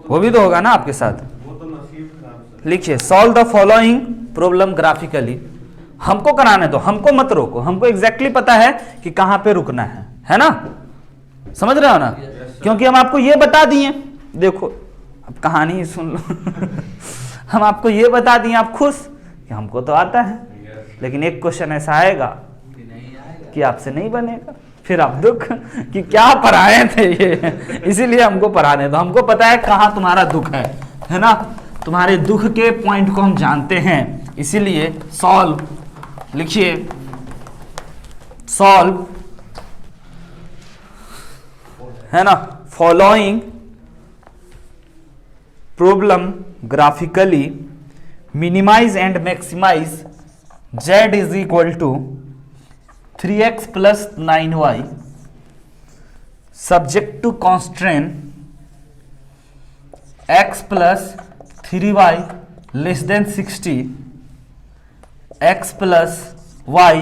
A: वो भी तो होगा ना आपके साथ। लिखिए, solve the following problem graphically. हमको कराने दो, हमको मत रोको, हमको एग्जैक्टली पता है कि कहां पे रुकना है ना, समझ रहे हो ना, क्योंकि हम आपको ये बता दिए। देखो अब कहानी ही सुन लो हम आपको ये बता दिए, आप खुश कि हमको तो आता है, लेकिन एक क्वेश्चन ऐसा आएगा कि आपसे नहीं बनेगा, फिर आप दुख कि क्या पढ़ाए थे ये, इसीलिए हमको पढ़ाने दो। हमको पता है कहाँ तुम्हारा दुख है ना, तुम्हारे दुख के पॉइंट को हम जानते हैं, इसीलिए सॉल्व लिखिए, सॉल्व, है ना, following problem graphically, minimize and maximize z is equal to 3x plus 9y subject to constraint x plus 3y less than 60, x plus y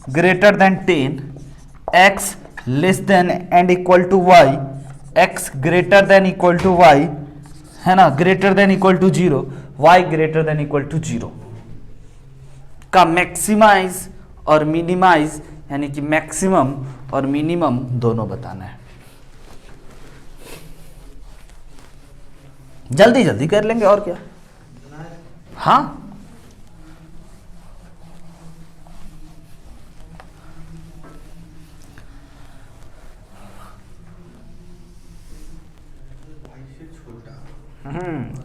A: greater than 10, x less than and equal to y, x greater than equal to y, है ना, greater than equal to 0, y greater than equal to 0 का maximise और minimise, यानी कि maximum और minimum दोनों बताना है। जल्दी जल्दी कर लेंगे और क्या, हाँ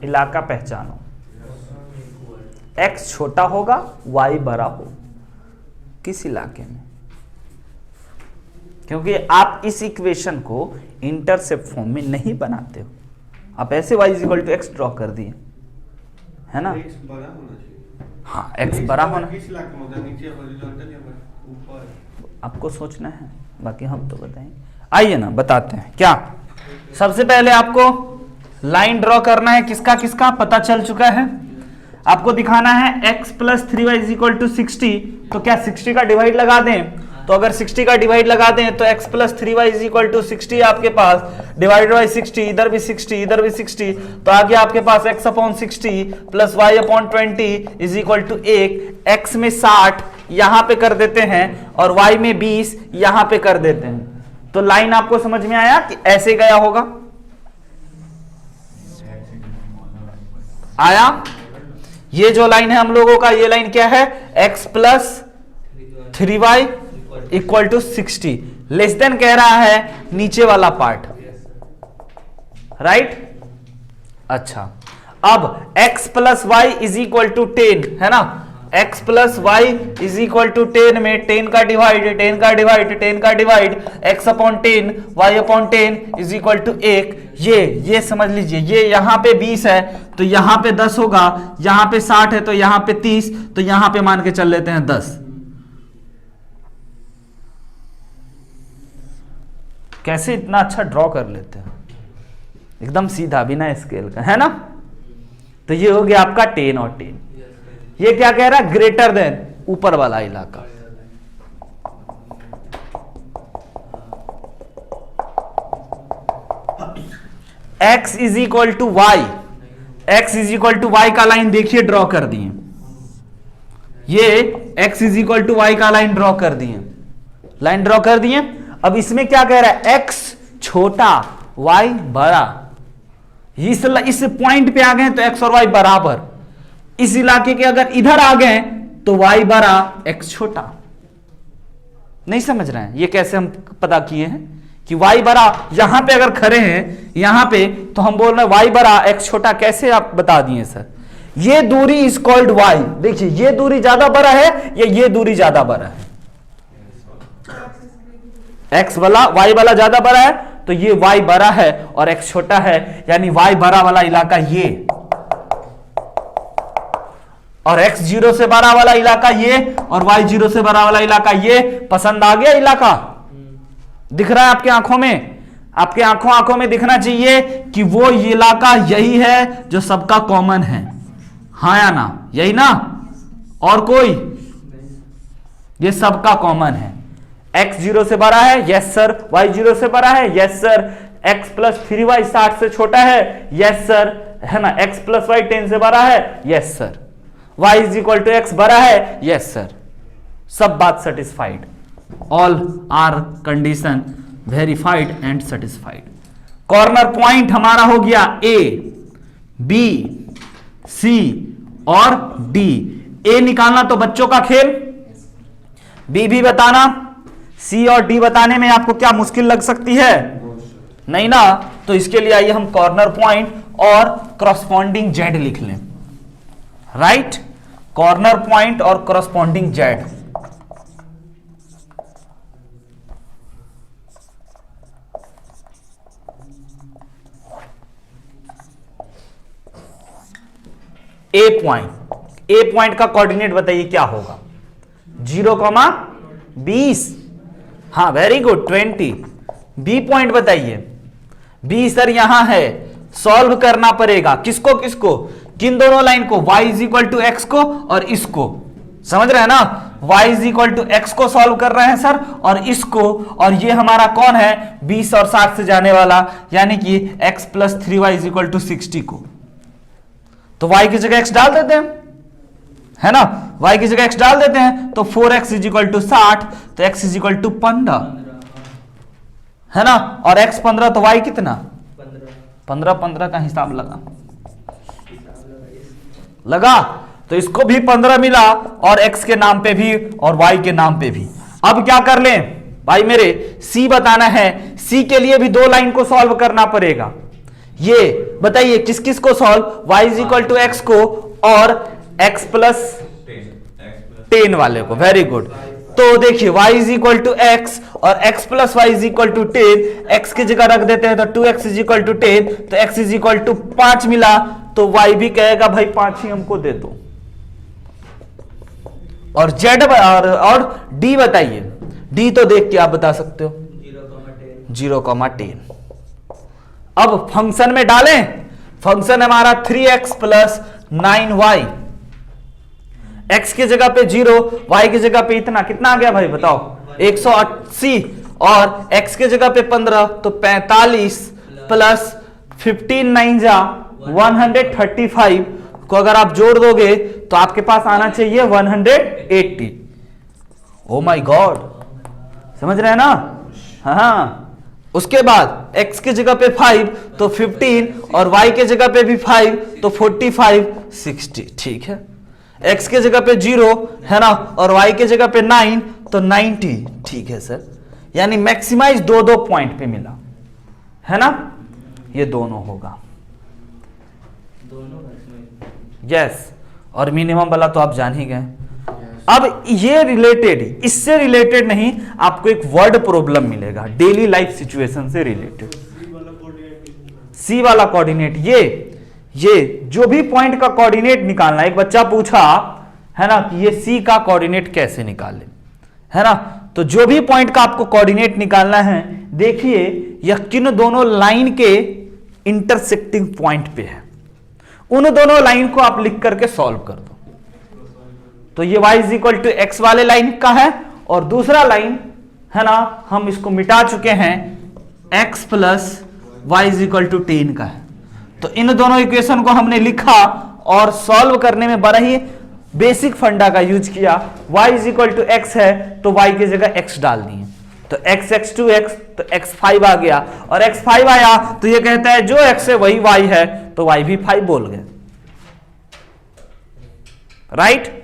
A: इलाका पहचानो, x छोटा होगा y बड़ा हो, किस इलाके में, क्योंकि आप इस इक्वेशन को इंटरसेप्ट फॉर्म में नहीं बनाते हो, आप ऐसे y equal to x draw कर दिए, है ना, हाँ x बड़ा होना, आपको सोचना है, बाकी हम तो बताएंगे। आइए ना बताते हैं क्या। सबसे पहले आपको लाइन ड्रॉ करना है, किसका किसका पता चल चुका है, आपको दिखाना है x plus 3y is equal to 60, तो क्या 60 का डिवाइड लगा दें, तो अगर 60 का डिवाइड लगाते हैं तो x plus 3y is equal to 60 आपके पास, डिवाइडेड बाई 60, इधर भी 60 इधर भी 60, तो आगे आपके पास x upon 60 plus y upon 20 is equal to 1, x में 60 यहां पे कर देते हैं और y में 20 यहां पे कर देते हैं। तो लाइन आपको समझ में आया कि ऐसे गया होगा? आया? ये जो लाइन है हम लोगों का, ये लाइन क्या है? x plus 3y equal to 60, less than कह रहा है नीचे वाला पार्ट, राइट? अच्छा, अब x plus y is equal to 10 है ना, x plus y is equal to 10 में 10 का डिवाइड 10 का डिवाइड 10 का divide x upon 10 y upon 10 is equal to 1। ये समझ लीजिए, ये यहां पे 20 है तो यहां पे 10 होगा, यहां पे 60 है तो यहां पे 30, तो यहां पे मान के चल लेते हैं 10। कैसे इतना अच्छा ड्रॉ कर लेते हैं, एकदम सीधा बिना स्केल का, है ना? तो ये हो गया आपका 10 और 10। ये क्या कह रहा है? ग्रेटर देन, ऊपर वाला इलाका। x is equal to y, x is equal to y का लाइन देखिए ड्रॉ कर दिए, ये x is equal to y का लाइन ड्रॉ कर दिए, लाइन ड्रॉ कर दिए। अब इसमें क्या कह रहा है? x छोटा y बड़ा, इस पॉइंट पे आ गए तो x और y बराबर, इस इलाके के अगर इधर आ गए तो y बड़ा x छोटा। नहीं समझ रहे हैं? ये कैसे हम पता किए हैं कि y बड़ा, यहां पे अगर खड़े हैं यहां पे तो हम बोल रहे हैं y बड़ा x छोटा, कैसे आप बता दिए सर? ये दूरी इज कॉल्ड y, देखिए ये दूरी ज्यादा बड़ा है या ये दूरी ज्यादा बड़ा है? x वाला y वाला ज्यादा बड़ा है तो ये y बड़ा है और x छोटा है, यानी y बड़ा वाला इलाका ये, और x 0 से बड़ा वाला इलाका ये, और y 0 से बड़ा वाला इलाका ये। पसंद आ गया इलाका? दिख रहा है आपके आंखों में? आपके आंखों में दिखना चाहिए कि वो इलाका यही है जो सबका कॉमन है, हाँ या ना? यही ना? और कोई? ये सबका कॉमन है। x 0 से बड़ा है, यस सर। y 0 से बड़ा है, yes sir. x plus 3y 60 से छोटा है, यस सर, है ना? x प्लस y 10 से बड़ा है, yes sir. y is equal to x बड़ा है, यस सर। सब बात satisfied, all are condition verified and satisfied. Corner point हमारा हो गया a, b, c और d। a निकालना तो बच्चों का खेल, b भी बताना, c और d बताने में आपको क्या मुश्किल लग सकती है? नहीं ना? तो इसके लिए आइए हम कॉर्नर पॉइंट और करस्पॉन्डिंग z लिख लें, राइट? कॉर्नर पॉइंट और करस्पॉन्डिंग z। ए पॉइंट का कोऑर्डिनेट बताइए क्या होगा? 0,20, हाँ वेरी गुड, 20। बी पॉइंट बताइए। बी सर यहां है, सॉल्व करना पड़ेगा किसको किसको? किन दोनों लाइन को? y is equal to x को और इसको, समझ रहे हैं ना? y is equal to x को सॉल्व कर रहे हैं सर, और इसको, और ये हमारा कौन है? 20 और 60 से जाने वाला, यानी कि x plus 3y is equal to 60 को। तो y की जगह x डाल देते हैं, है ना? y की जगह x डाल देते हैं तो 4x इज इक्वल टू 60, तो x इज इक्वल टू 15, है ना? और x 15 तो y कितना? 15 का हिसाब लगा, तो इसको भी 15 मिला, और x के नाम पे भी और y के नाम पे भी। अब क्या कर लें भाई मेरे? c बताना है, c के लिए भी दो लाइन को सॉल्व करना पड़ेगा। ये बताइए किस किस को solve? y is equal to x को और x प्लस 10 वाले को, वेरी गुड। तो देखिए y is equal to x और x plus y is equal to 10, x की जगह रख देते हैं तो 2x इज इक्वल टू 10, तो x इज इक्वल टू 5 मिला, तो y भी कहेगा भाई 5 ही हमको दे दो। और z और d बताइए, d तो देख के आप बता सकते हो, 0,10। अब फंक्शन में डालें, फंक्शन हमारा 3x प्लस 9y, x की जगह पे 0, y की जगह पे इतना, कितना आ गया भाई बताओ? 180 और x के जगह पे 15 तो 45 प्लस 15 9 जा 135 को अगर आप जोड़ दोगे तो आपके पास आना चाहिए 180। ओ माय गॉड, समझ रहे हैं ना? हाँ, उसके बाद x के जगह पे 5 तो 15 और y के जगह पे भी 5 तो 45 60। ठीक है, x के जगह पे 0 है ना और y के जगह पे 9 तो 90। ठीक है सर, यानी मैक्सिमाइज दो दो पॉइंट पे मिला है ना, ये दोनों होगा यस। और मिनिमम वाला तो आप जान ही गए। अब ये रिलेटेड, इससे रिलेटेड नहीं, आपको एक वर्ड प्रॉब्लम मिलेगा डेली लाइफ सिचुएशन से रिलेटेड। सी वाला कोऑर्डिनेट, ये जो भी पॉइंट का कोऑर्डिनेट निकालना, एक बच्चा पूछा है ना कि ये सी का कोऑर्डिनेट कैसे निकालें, है ना? तो जो भी पॉइंट का आपको कोऑर्डिनेट निकालना है, देखिए यह किन दोनों लाइन के इंटरसेक्टिंग पॉइंट पे है, उन दोनों लाइन को आप लिख करके सॉल्व कर दो। तो ये y is equal to x वाले लाइन का है और दूसरा लाइन है ना, हम इसको मिटा चुके हैं, x plus y is equal to 10 का है। तो इन दोनों इक्वेशन को हमने लिखा और सॉल्व करने में बड़ा ही बेसिक फंडा का यूज किया। y is equal to x है तो y की जगह x डाल दिए, तो x टू x तो x5 आ गया और x5 आया तो ये कहता है जो x है वही y है, तो y भी 5 बोल गए, राइट?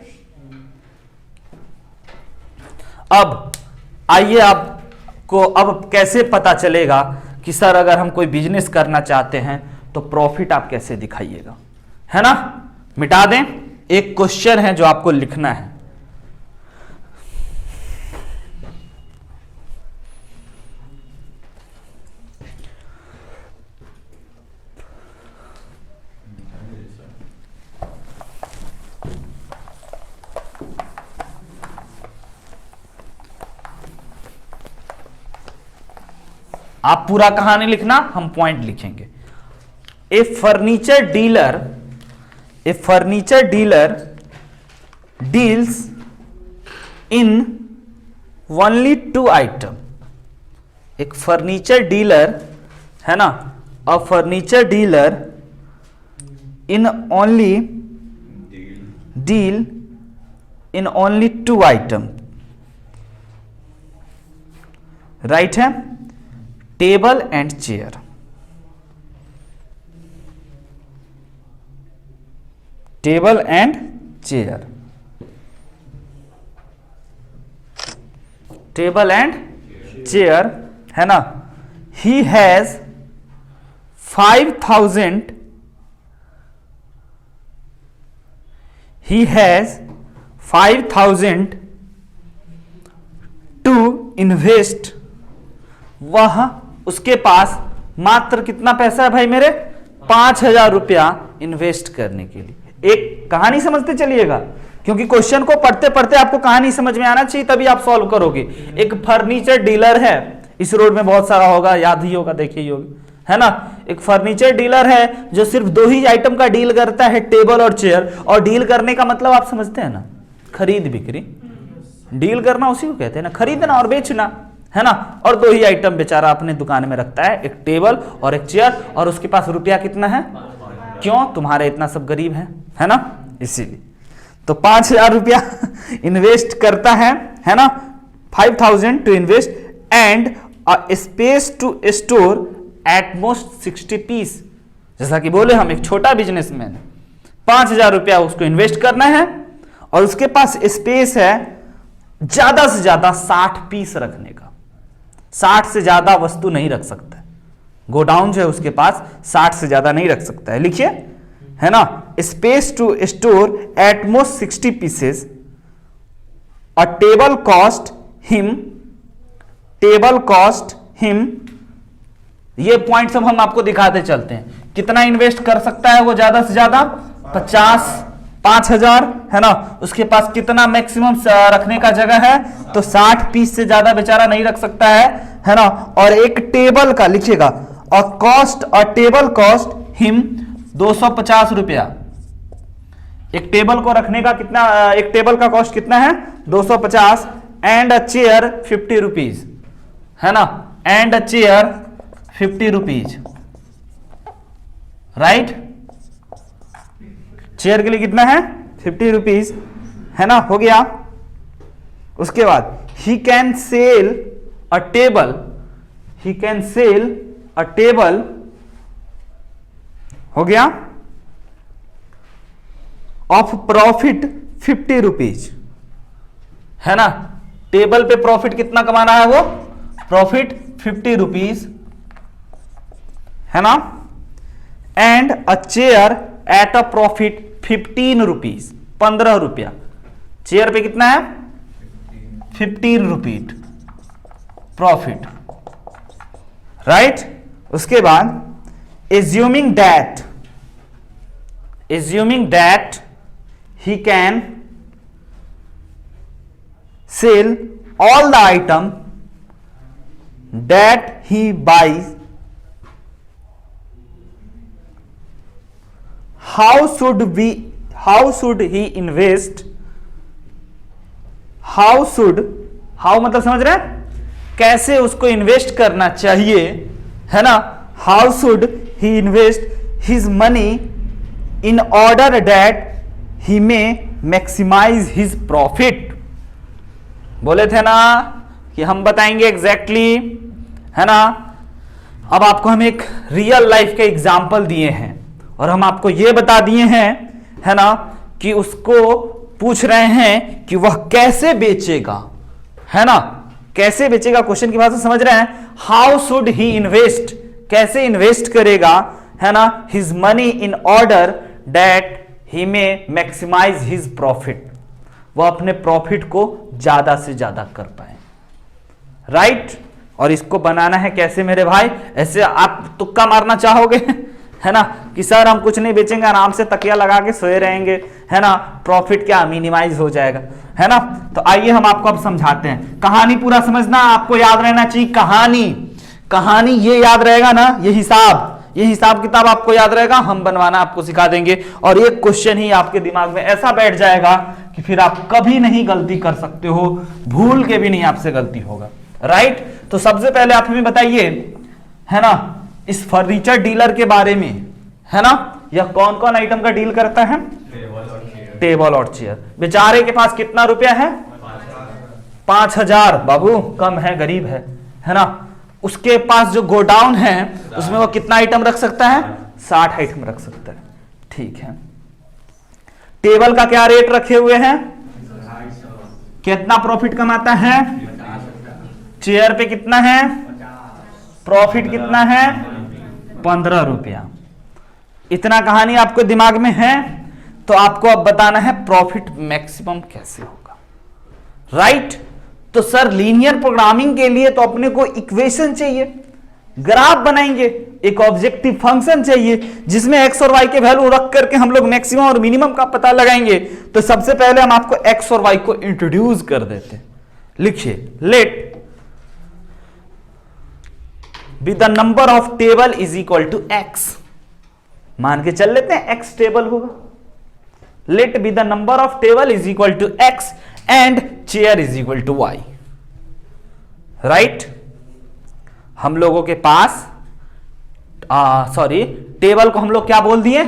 A: अब आइए आपको अब कैसे पता चलेगा कि सर अगर हम कोई बिजनेस करना चाहते हैं तो प्रॉफिट आप कैसे दिखाइएगा, है ना? मिटा दें, एक क्वेश्चन है जो आपको लिखना है। आप पूरा कहानी लिखना, हम पॉइंट लिखेंगे। A furniture dealer deals in only 2 item. एक फर्नीचर डीलर है ना, a furniture dealer in only deal in only 2 item, right है? Table and chair. Table and chair, table and chair है ना। He has 5,000, he has 5,000 to invest. वह उसके पास मात्र कितना पैसा है भाई मेरे? 5,000 रुपया इन्वेस्ट करने के लिए। एक कहानी समझते चलिएगा, क्योंकि क्वेश्चन को पढ़ते पढ़ते आपको कहानी समझ में आना चाहिए, तभी आप सॉल्व करोगे। एक फर्नीचर डीलर है, इस रोड में बहुत सारा होगा, याद ही होगा, देखिए ही होगा, है ना। एक फर्नीचर डीलर है जो सिर्फ 2 ही आइटम का डील करता है, टेबल और चेयर। और डील करने का मतलब आप समझते हैं ना, खरीद बिक्री। डील करना उसी को कहते हैं ना, खरीदना और बेचना, है ना। और 2 ही आइटम बेचारा अपने दुकान में रखता है, एक टेबल और एक चेयर, और उसके पास रुपया कितना है? क्यों? तुम्हारे इतना सब गरीब है ना, इसीलिए। तो 5,000 रुपया इन्वेस्ट करता है ना। 5,000 to invest and space to store at most 60 piece. जैसा कि बोले हम एक छोटा बिजनेसमैन, 5,000 रुपया उसको इन्वेस्ट करना है और उसके पास स्पेस है ज्यादा से ज्यादा 60 पीस रखने का। 60 से ज्यादा वस्तु नहीं रख सकता है, गोडाउन जो है उसके पास 60 से ज्यादा नहीं रख सकता है। लिखिए, है ना। Space to store at most 60 pieces. A table cost him. ये पॉइंट सब हम आपको दिखाते चलते हैं। कितना इन्वेस्ट कर सकता है वो ज्यादा से ज्यादा? 5,000, है ना। उसके पास कितना मैक्सिमम रखने का जगह है? तो 60 पीस से ज्यादा बेचारा नहीं रख सकता है ना। और एक टेबल का लिखिएगा, और टेबल कॉस्ट हिम 250 रुपया। एक टेबल को रखने का कितना, एक टेबल का कॉस्ट कितना है? 250 एंड अ चेयर 50 रुपीज, है ना, and a chair 50 rupees, right. Chair के लिए कितना है 50 रुपीज, है ना, हो गया। उसके बाद he can sell a table, he can sell a table, हो गया, ऑफ प्रॉफिट 50 रुपीज, है ना। टेबल पे प्रॉफिट कितना कमाना है वो, प्रॉफिट 50 रुपीज, है ना। And a chair at a profit 15 rupees, 15 रुपया। चेयर पे कितना है 15 रुपीज प्रॉफिट, राइट। उसके बाद assuming that he can sell all the item that he buys, how should he invest, how मतलब समझ रहे हैं, कैसे उसको इन्वेस्ट करना चाहिए, है ना। how should he invest his money in order that he may maximize his profit, बोले थे ना कि हम बताएंगे एग्जैक्टली, है ना। अब आपको हम एक रियल लाइफ के एग्जाम्पल दिए हैं और हम आपको ये बता दिए हैं, है ना, कि उसको पूछ रहे हैं कि वह कैसे बेचेगा, है ना, कैसे बेचेगा। क्वेश्चन की भाषा समझ रहे हैं, हाउ शुड ही इन्वेस्ट, कैसे इन्वेस्ट करेगा, है ना, his money in order that he में मैक्सिमाइज हिज प्रॉफिट, वह अपने प्रॉफिट को ज्यादा से ज्यादा कर पाए, राइट। और इसको बनाना है कैसे मेरे भाई, ऐसे आप तुक्का मारना चाहोगे, है ना, कि सर हम कुछ नहीं बेचेंगे, आराम से तकिया लगा के सोए रहेंगे, है ना, प्रॉफिट क्या मिनिमाइज हो जाएगा, है ना। तो आइए हम आपको अब समझाते हैं। कहानी पूरा समझना, आपको याद रहना चाहिए कहानी ये याद रहेगा ना, ये हिसाब किताब आपको याद रहेगा, हम बनवाना आपको सिखा देंगे। और एक क्वेश्चन ही आपके दिमाग में ऐसा बैठ जाएगा कि फिर आप कभी नहीं गलती कर सकते हो, भूल के भी नहीं आपसे गलती होगा, राइट। तो सबसे पहले आप हमें बताइए, है ना, इस फर्नीचर डीलर के बारे में, है ना, यह कौन कौन आइटम का डील करता है, टेबल और चेयर। बेचारे के पास कितना रुपया है 5000, बाबू कम है, गरीब है ना। उसके पास जो गोडाउन है उसमें वो कितना आइटम रख सकता है 60 आइटम रख सकता है, ठीक है। टेबल का क्या रेट रखे हुए हैं, कितना प्रॉफिट कमाता है, चेयर पे कितना है, प्रॉफिट कितना है 15 रुपया। इतना कहानी आपको दिमाग में है, तो आपको अब बताना है प्रॉफिट मैक्सिमम कैसे होगा, राइट। तो सर लीनियर प्रोग्रामिंग के लिए तो अपने को इक्वेशन चाहिए, ग्राफ बनाएंगे, एक ऑब्जेक्टिव फंक्शन चाहिए जिसमें एक्स और वाई के वैल्यू रख करके हम लोग मैक्सिमम और मिनिमम का पता लगाएंगे। तो सबसे पहले हम आपको एक्स और वाई को इंट्रोड्यूस कर देते हैं। लिखिए, let be the number of table is equal to x, मान के चल लेते हैं एक्स टेबल होगा। Let be the number of table is equal to x and chair is equal to y, right. हम लोगों के पास टेबल को हम लोग क्या बोल दिए,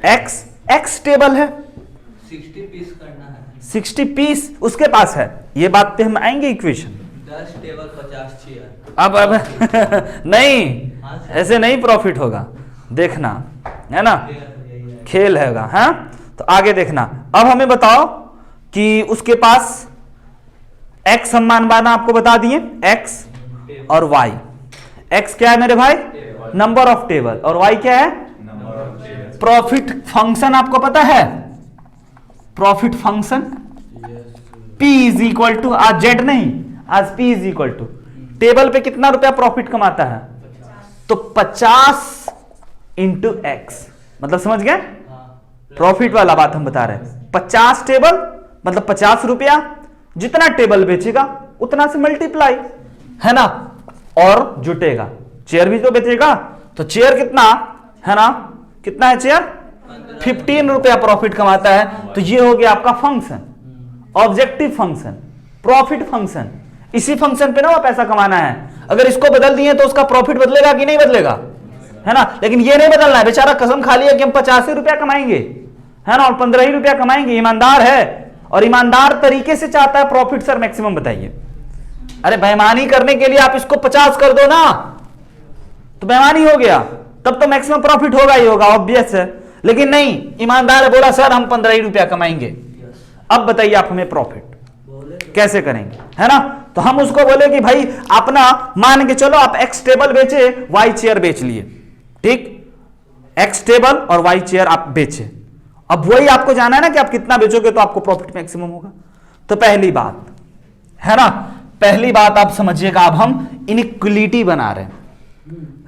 A: एक्स टेबल है,
C: 60 पीस करना है,
A: 60 पीस उसके पास है। ये बात पे हम आएंगे इक्वेशन,
C: 10 टेबल 50 चेयर।
A: अब नहीं, ऐसे नहीं प्रॉफिट होगा, देखना, है ना, खेल हैगा, हाँ। तो आगे देखना। अब हमें बताओ कि उसके पास एक्स हम मानवाना आपको बता दिए, एक्स और वाई। एक्स क्या है मेरे भाई, नंबर ऑफ टेबल, और वाई क्या है, प्रॉफिट फंक्शन। आपको पता है profit function, P is equal to, आज जेड नहीं, आज P is equal to table पे कितना रुपया प्रॉफिट कमाता है, तो 50 इंटू एक्स, मतलब समझ गए प्रॉफिट वाला बात हम बता रहे हैं। 50 टेबल मतलब 50 रुपया, जितना टेबल बेचेगा उतना से मल्टीप्लाई, है ना, और जुटेगा। चेयर भी तो बेचेगा, तो चेयर कितना है ना, कितना है चेयर, 15 रुपया प्रॉफिट कमाता है। तो ये हो गया आपका function, objective function, profit function, इसी फंक्शन पे ना वो पैसा कमाना है। अगर इसको बदल दिए तो उसका प्रॉफिट बदलेगा कि नहीं बदलेगा, है ना। लेकिन ये नहीं बदलना है, बेचारा कसम खा लिया कि हम 50 ही रुपया कमाएंगे, है ना, और 15 ही रुपया कमाएंगे। ईमानदार है और ईमानदार तरीके से चाहता है प्रॉफिट सर मैक्सिमम बताइए। अरे बेईमानी करने के लिए आप इसको 50 कर दो ना, तो बेईमानी हो गया, तब तो मैक्सिमम प्रॉफिट होगा ही होगा, ऑब्वियस है। लेकिन नहीं, ईमानदार बोला सर हम 15 ही रुपया कमाएंगे। अब बताइए आप हमें प्रॉफिट कैसे करेंगे, है ना। तो हम उसको बोले कि भाई अपना मान के चलो आप एक्स टेबल बेचे, वाई चेयर बेच लिए, ठीक, एक्स टेबल और वाई चेयर आप बेचे। अब वही आपको जाना है ना कि आप कितना बेचोगे तो आपको प्रॉफिट मैक्सिमम होगा। तो पहली बात, है ना, पहली बात आप समझिएगा, अब हम इनइक्वलिटी बना रहे हैं,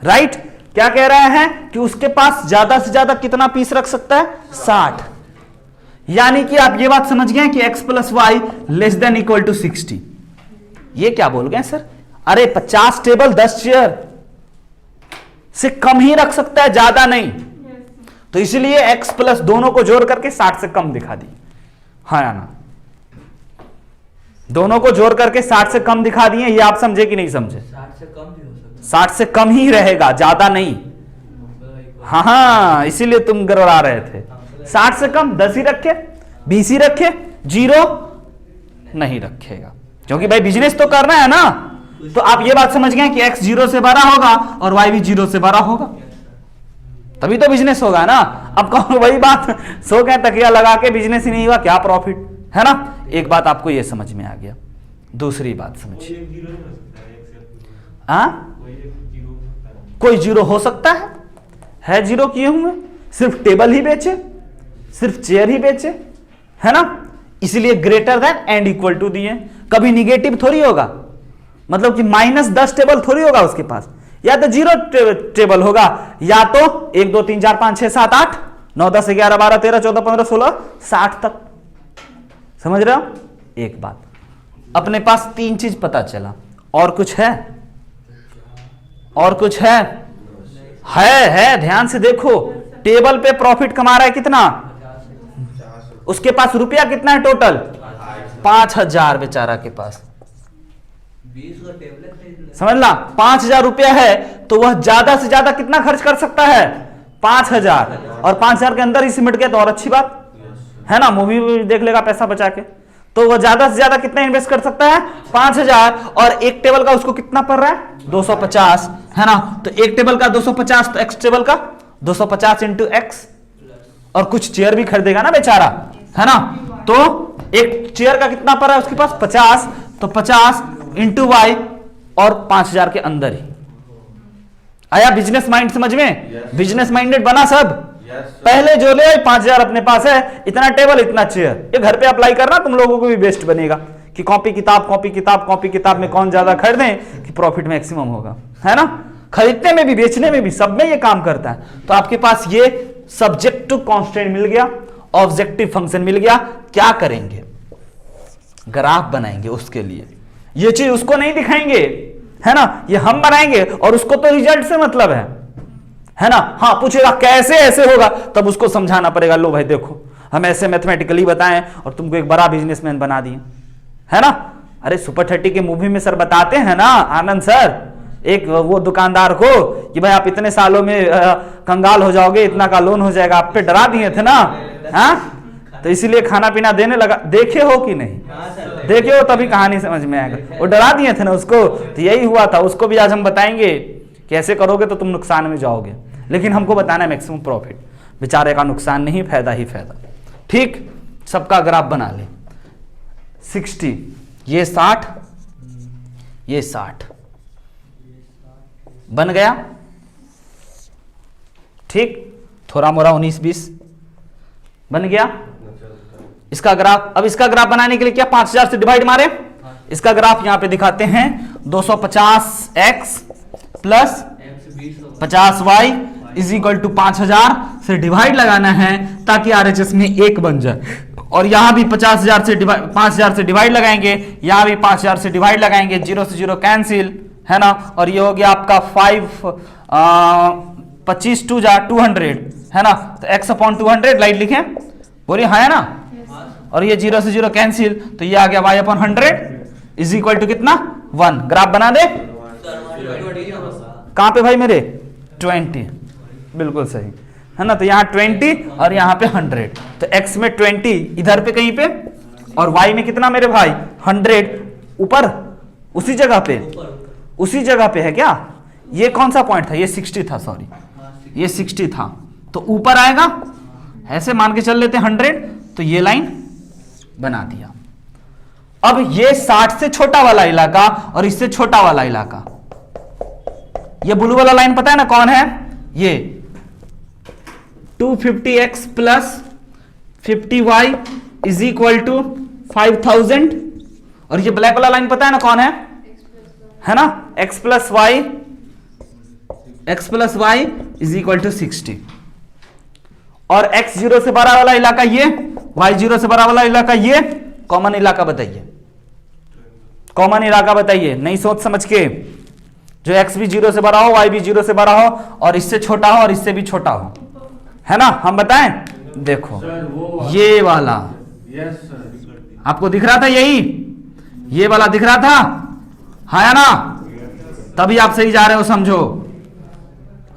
A: राइट। क्या कह रहे हैं कि उसके पास ज्यादा से ज्यादा कितना पीस रख सकता है, 60। यानी कि आप ये बात समझ गए कि x plus y less than equal to 60। ये क्या बोल गए सर, अरे 50 टेबल 10 चेयर से कम ही रख सकता है, ज्यादा नहीं। तो इसलिए x प्लस दोनों को जोड़ करके 60 से कम दिखा दी, हाँ या ना। दोनों को जोड़ करके 60 से कम दिखा दिए, ये आप समझे कि नहीं समझे।
C: 60 से कम भी हो सकता
A: 60 से कम ही रहेगा, ज्यादा नहीं। हाँ हाँ, इसीलिए तुम गड़बड़ा रहे थे। 60 से कम 10 ही रखे, 20 ही रखे, 0 नहीं रखेगा, क्योंकि भाई बिजनेस तो करना है ना। तो आप ये बात समझ गए कि x 0 से बड़ा होगा और y भी 0 से बड़ा होगा, तभी तो बिजनेस होगा ना। अब कहो वही बात, सो गए तकिया लगा के बिजनेस ही नहीं हुआ, क्या प्रॉफिट, है ना। एक बात आपको ये समझ में आ गया। दूसरी बात समझिए, कोई जीरो हो सकता है जीरो किए हुए, सिर्फ टेबल ही बेचे, सिर्फ चेयर ही बेचे, है ना। इसलिए greater than and equal to दिए। कभी निगेटिव थोड़ी होगा, मतलब कि -10 टेबल थोड़ी होगा उसके पास, या तो 0 टेबल होगा, या तो 1 2 3 4 5 6 7 8 9 10 11 12 13 14 15 16 60 तक। समझ रहे हो। एक बात, अपने पास 3 चीज पता चला, और कुछ है, और कुछ है ध्यान से देखो। टेबल पे प्रॉफिट कमा रहा है कितना, उसके पास रुपया कितना है टोटल, 5000 बेचारा के पास।
C: 20 का टेबलेट खरीद ले।
A: समझ ला, 5000 रुपया है तो वह ज्यादा से ज्यादा कितना खर्च कर सकता है, 5000, और 5000 के अंदर ही सिमट गया तो और अच्छी बात है ना, मूवी देख लेगा पैसा बचा के। तो वह ज्यादा से ज्यादा कितना इन्वेस्ट कर सकता है, 5000, और एक टेबल का उसको कितना पड़ रहा है, 250, है ना। तो एक टेबल का 250, तो एक्स टेबल का 250 इंटू एक्स, और कुछ चेयर भी खरीदेगा ना बेचारा, है ना। तो एक चेयर का कितना पड़ रहा है उसके पास, 50, तो 50 इंटू वाई, और 5000 के अंदर ही आया। बिजनेस माइंड समझ में, बिजनेस माइंडेड बना सब। पहले जो ले 5000 अपने पास है, इतना टेबल इतना चेयर, ये घर पे अप्लाई करना, तुम लोगों को भी बेस्ट बनेगा कि कॉपी किताब कॉपी किताब कॉपी किताब में कौन ज्यादा खरीदें कि प्रॉफिट मैक्सिमम होगा, है ना। खरीदने में भी, बेचने में भी, सब में ये काम करता है। तो आपके पास ये सब्जेक्ट टू कांस्टेंट मिल गया, ऑब्जेक्टिव फंक्शन मिल गया। क्या करेंगे, ग्राफ बनाएंगे उसके लिए। ये चीज उसको नहीं दिखाएंगे, है ना, ये हम बनाएंगे, और उसको तो रिजल्ट से मतलब है ना। हाँ, पूछेगा कैसे ऐसे होगा, तब उसको समझाना पड़ेगा, लो भाई देखो हम ऐसे मैथमेटिकली बताएं और तुमको एक बड़ा बिजनेसमैन बना दिए, है ना। अरे सुपर 30 के मूवी में सर बताते हैं ना, आनंद सर, एक वो दुकानदार को कि भाई आप इतने सालों में कंगाल हो जाओगे, इतना का लोन हो जाएगा, आप पे डरा दिए थे ना, हाँ। तो इसीलिए खाना पीना देने लगा। देखे हो कि नहीं, देखे हो तभी कहानी समझ में आएगा। वो डरा दिए थे ना उसको, तो यही हुआ था। उसको भी आज हम बताएंगे कि ऐसे करोगे तो तुम नुकसान में जाओगे, लेकिन हमको बताना है मैक्सिमम प्रॉफिट। बेचारे का नुकसान नहीं, फायदा ही फायदा। ठीक, सबका ग्राफ बना ले। 60, ये 60, ये 60 बन गया। ठीक, थोड़ा मोरा 19-20 बन गया इसका ग्राफ। अब इसका ग्राफ बनाने के लिए क्या, 5000 से डिवाइड मारे। इसका ग्राफ यहां पे दिखाते हैं, 250x plus 50y is equal to 5000 से डिवाइड लगाना है, ताकि RHS में 1 बन जाए। और यहां भी 5000 से डिवाइड लगाएंगे, यहां भी 5000 से डिवाइड लगाएंगे, 0 से 0 कैंसिल, है ना। और ये हो गया आपका 25 2 जा 200, है ना। तो x/200 लाइट लिखें, बोलिए हाँ है ना। और ये 0 से 0 कैंसिल, तो ये आ गया y/100, इज इक्वल टू कितना 1। ग्राफ बना दे, कहां पे भाई मेरे 20, बिल्कुल सही है ना। तो यहाँ 20 और यहाँ पे 100, तो x में 20 इधर पे कहीं पे, और y में कितना मेरे भाई 100 ऊपर उसी जगह पे, उसी जगह पे है क्या। ये कौन सा पॉइंट था, ये 60 था, सॉरी ये 60 था, तो ऊपर आएगा। ऐसे मान के चल लेते 100, तो ये लाइन बना दिया। अब ये 60 से छोटा वाला इलाका और इससे छोटा वाला इलाका, ये ब्लू वाला लाइन पता है ना कौन है, ये 250x plus 50y is equal to 5000, और ये ब्लैक वाला लाइन पता है ना कौन है ना, x plus y is equal to 60, और x 0 से बड़ा वाला इलाका ये, y 0 से बड़ा वाला इलाका ये, कॉमन इलाका बताइए, कॉमन इलाका बताइए, नहीं सोच समझ के, जो x भी 0 से बड़ा हो, y भी 0 से बड़ा हो, और इससे छोटा हो और इससे भी छोटा हो, है ना। हम बताएं, देखो ये वाला आपको दिख रहा था, यही ये वाला दिख रहा था, है ना, तभी आप सही जा रहे हो, समझो,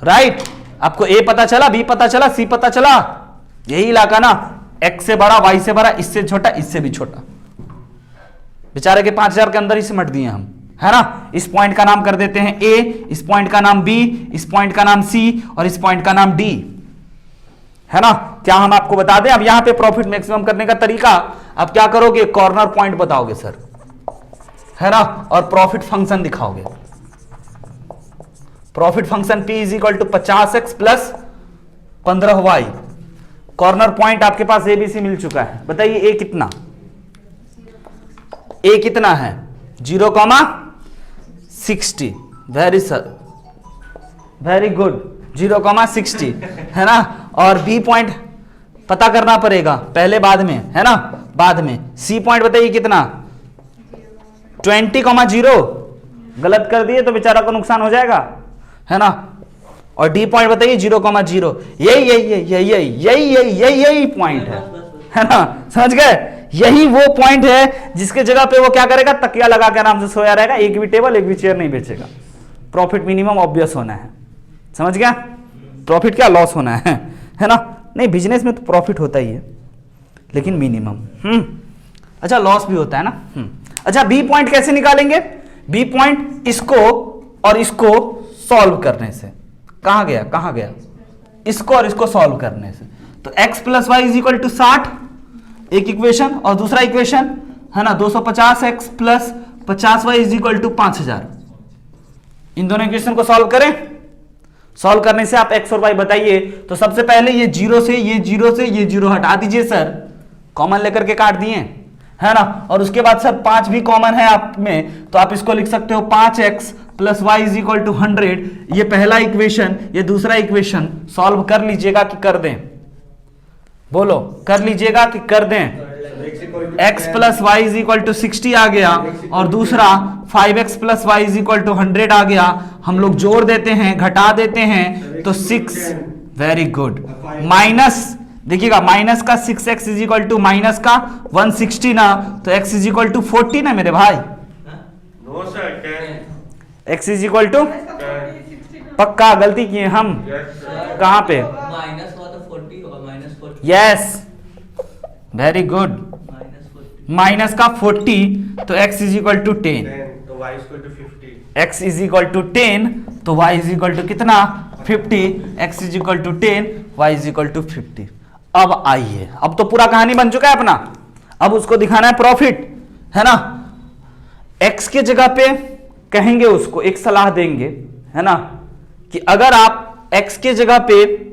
A: राइट। आपको ए पता चला, बी पता चला, सी पता चला, यही इलाका ना, x से बड़ा, y से बड़ा, इससे छोटा, इससे भी छोटा, बेचारे के 5000 के अंदर ही सिमट दिए हम, है ना। इस पॉइंट का नाम कर देते हैं ए, इस पॉइंट का नाम बी, इस पॉइंट का नाम सी, और इस पॉइंट का नाम डी, है ना। क्या हम आपको बता दें, अब यहां पे प्रॉफिट मैक्सिमम करने का तरीका, अब क्या करोगे, कॉर्नर पॉइंट बताओगे सर, है ना, और प्रॉफिट फंक्शन दिखाओगे। Profit function P is equal to 50x plus 15y, corner point आपके पास ABC मिल चुका है, बताइए ए कितना, ए कितना है 0,60, वेरी गुड 0,60, है ना। और बी पॉइंट पता करना पड़ेगा, पहले बाद में, है ना, बाद में। सी पॉइंट बताइए कितना 20,0, गलत कर दिए तो बेचारा को नुकसान हो जाएगा, है ना। और डी पॉइंट बताइए 0,0, यही पॉइंट है ना, समझ गए। यही वो पॉइंट है जिसके जगह पे वो क्या करेगा, तकिया लगा के आराम से सोया रहेगा, एक भी टेबल एक भी चेयर नहीं बेचेगा। प्रॉफिट मिनिमम ऑब्वियस होना है, समझ गया। प्रॉफिट क्या, लॉस होना है ना। नहीं, बिजनेस में तो प्रॉफिट होता ही है, लेकिन मिनिमम। अच्छा, लॉस भी होता है ना। अच्छा, बी पॉइंट कैसे निकालेंगे, बी पॉइंट इसको और इसको सॉल्व करने से, कहां गया, इसको और इसको सॉल्व करने से। तो x plus y is equal to 60, एक इक्वेशन, और दूसरा इक्वेशन है ना 250x plus 50y is equal to 5000। इन दोनों इक्वेशन को सॉल्व करें, सॉल्व करने से आप x और y बताइए। तो सबसे पहले ये 0 से ये 0 हटा दीजिए सर, कॉमन लेकर के काट दिए, है ना। और उसके बाद सर 5 भी कॉमन है आप में, तो आप इसको लिख सकते हो 5x plus y is equal to 100। ये पहला इक्वेशन, ये दूसरा इक्वेशन सॉल्व कर लीजिएगा कि कर दें, बोलो, कर लीजिएगा कि कर दें। x plus y is equal to 60 आ गया, और दूसरा 5x plus y is equal to 100 आ गया। हम लोग जोड़ देते हैं, घटा देते हैं, तो 6, वेरी गुड, माइनस, देखिएगा माइनस का 6x is equal to minus का 160 ना, तो x इज इक्वल टू 40 ना मेरे भाई,
B: no sir 10,
A: x is equal to, पक्का गलती किए हम, कहां पे,
C: माइनस हुआ तो 40 होगा, minus 40,
A: yes, very good,
C: minus 40,
A: minus का 40, तो x इज इक्वल टू 10,
B: 10 तो y equal to 50,
A: x is equal to 10, तो y इज इक्वल टू कितना 50, x is equal to 10, y is equal to 50। अब आइए, अब तो पूरा कहानी बन चुका है अपना, अब उसको दिखाना है प्रॉफिट, है ना। x के जगह पे कहेंगे, उसको एक सलाह देंगे, है ना, कि अगर आप x के जगह पे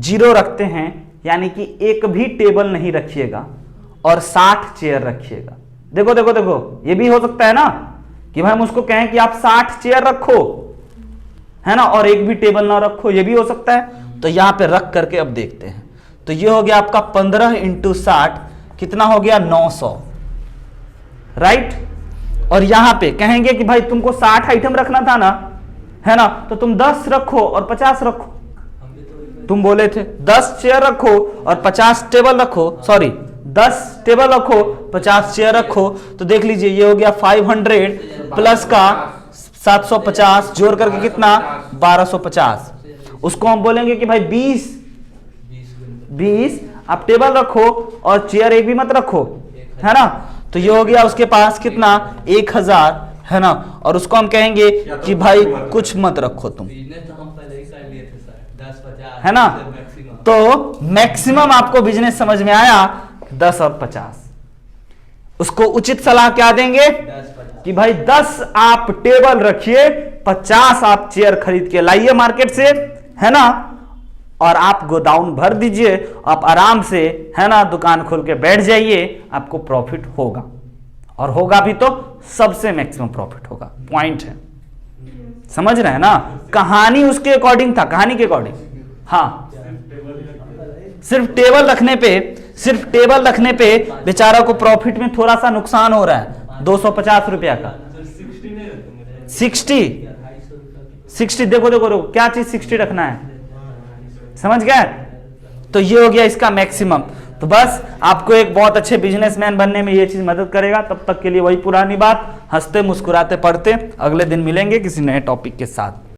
A: 0 रखते हैं, यानी कि एक भी टेबल नहीं रखिएगा और 60 चेयर रखिएगा। देखो देखो देखो, ये भी हो सकता है ना कि भाई हम उसको कहें कि आप 60 चेयर रखो, है ना, और एक भी टेबल ना रखो, ये भी हो सकता है। तो यहां पे रख करके अब देखते हैं, तो ये हो गया आपका 15 × 60, कितना हो गया 900, राइट। और यहां पे कहेंगे कि भाई तुमको 60 आइटम रखना था ना, है ना, तो तुम 10 रखो और 50 रखो, तुम बोले थे 10 चेयर रखो और 50 टेबल रखो, सॉरी 10 टेबल रखो, 50 चेयर रखो, तो देख लीजिए ये हो गया 500 प्लस का 750 जोड़ करके कितना 1250। उसको हम बोलेंगे कि भाई 20 आप टेबल रखो और चेयर एक भी मत रखो, है ना, तो ये हो गया उसके पास कितना 1000, है ना, और उसको हम कहेंगे कि भाई कुछ मत रखो तुम,
C: बिजनेस तो हम पहले ही कर लिए थे सर, 10-50
A: है ना।
C: मैक्सिमम।
A: तो मैक्सिमम आपको बिजनेस समझ में आया 10 और 50। उसको उचित सलाह क्या देंगे
C: 10-50
A: कि भाई 10 आप टेबल रखिए, 50 आप चेयर खरीद के लाइए मार्केट से, है ना, और आप गोदाउन भर दीजिए, आप आराम से, है ना, दुकान खोल के बैठ जाइए, आपको प्रॉफिट होगा, और होगा भी तो सबसे मैक्सिमम प्रॉफिट होगा। पॉइंट है, समझ रहे हैं ना। कहानी उसके अकॉर्डिंग था, कहानी के अकॉर्डिंग। हाँ, सिर्फ टेबल रखने पे बेचारा को प्रॉफिट में थोड़ा सा नुकसान हो रहा है 250 रुपया का। 60 देखो क्या चीज 60 रखना है, समझ गए। तो ये हो गया इसका मैक्सिमम। तो बस आपको एक बहुत अच्छे बिजनेसमैन बनने में ये चीज मदद करेगा। तब तक के लिए वही पुरानी बात, हंसते मुस्कुराते पढ़ते, अगले दिन मिलेंगे किसी नए टॉपिक के साथ।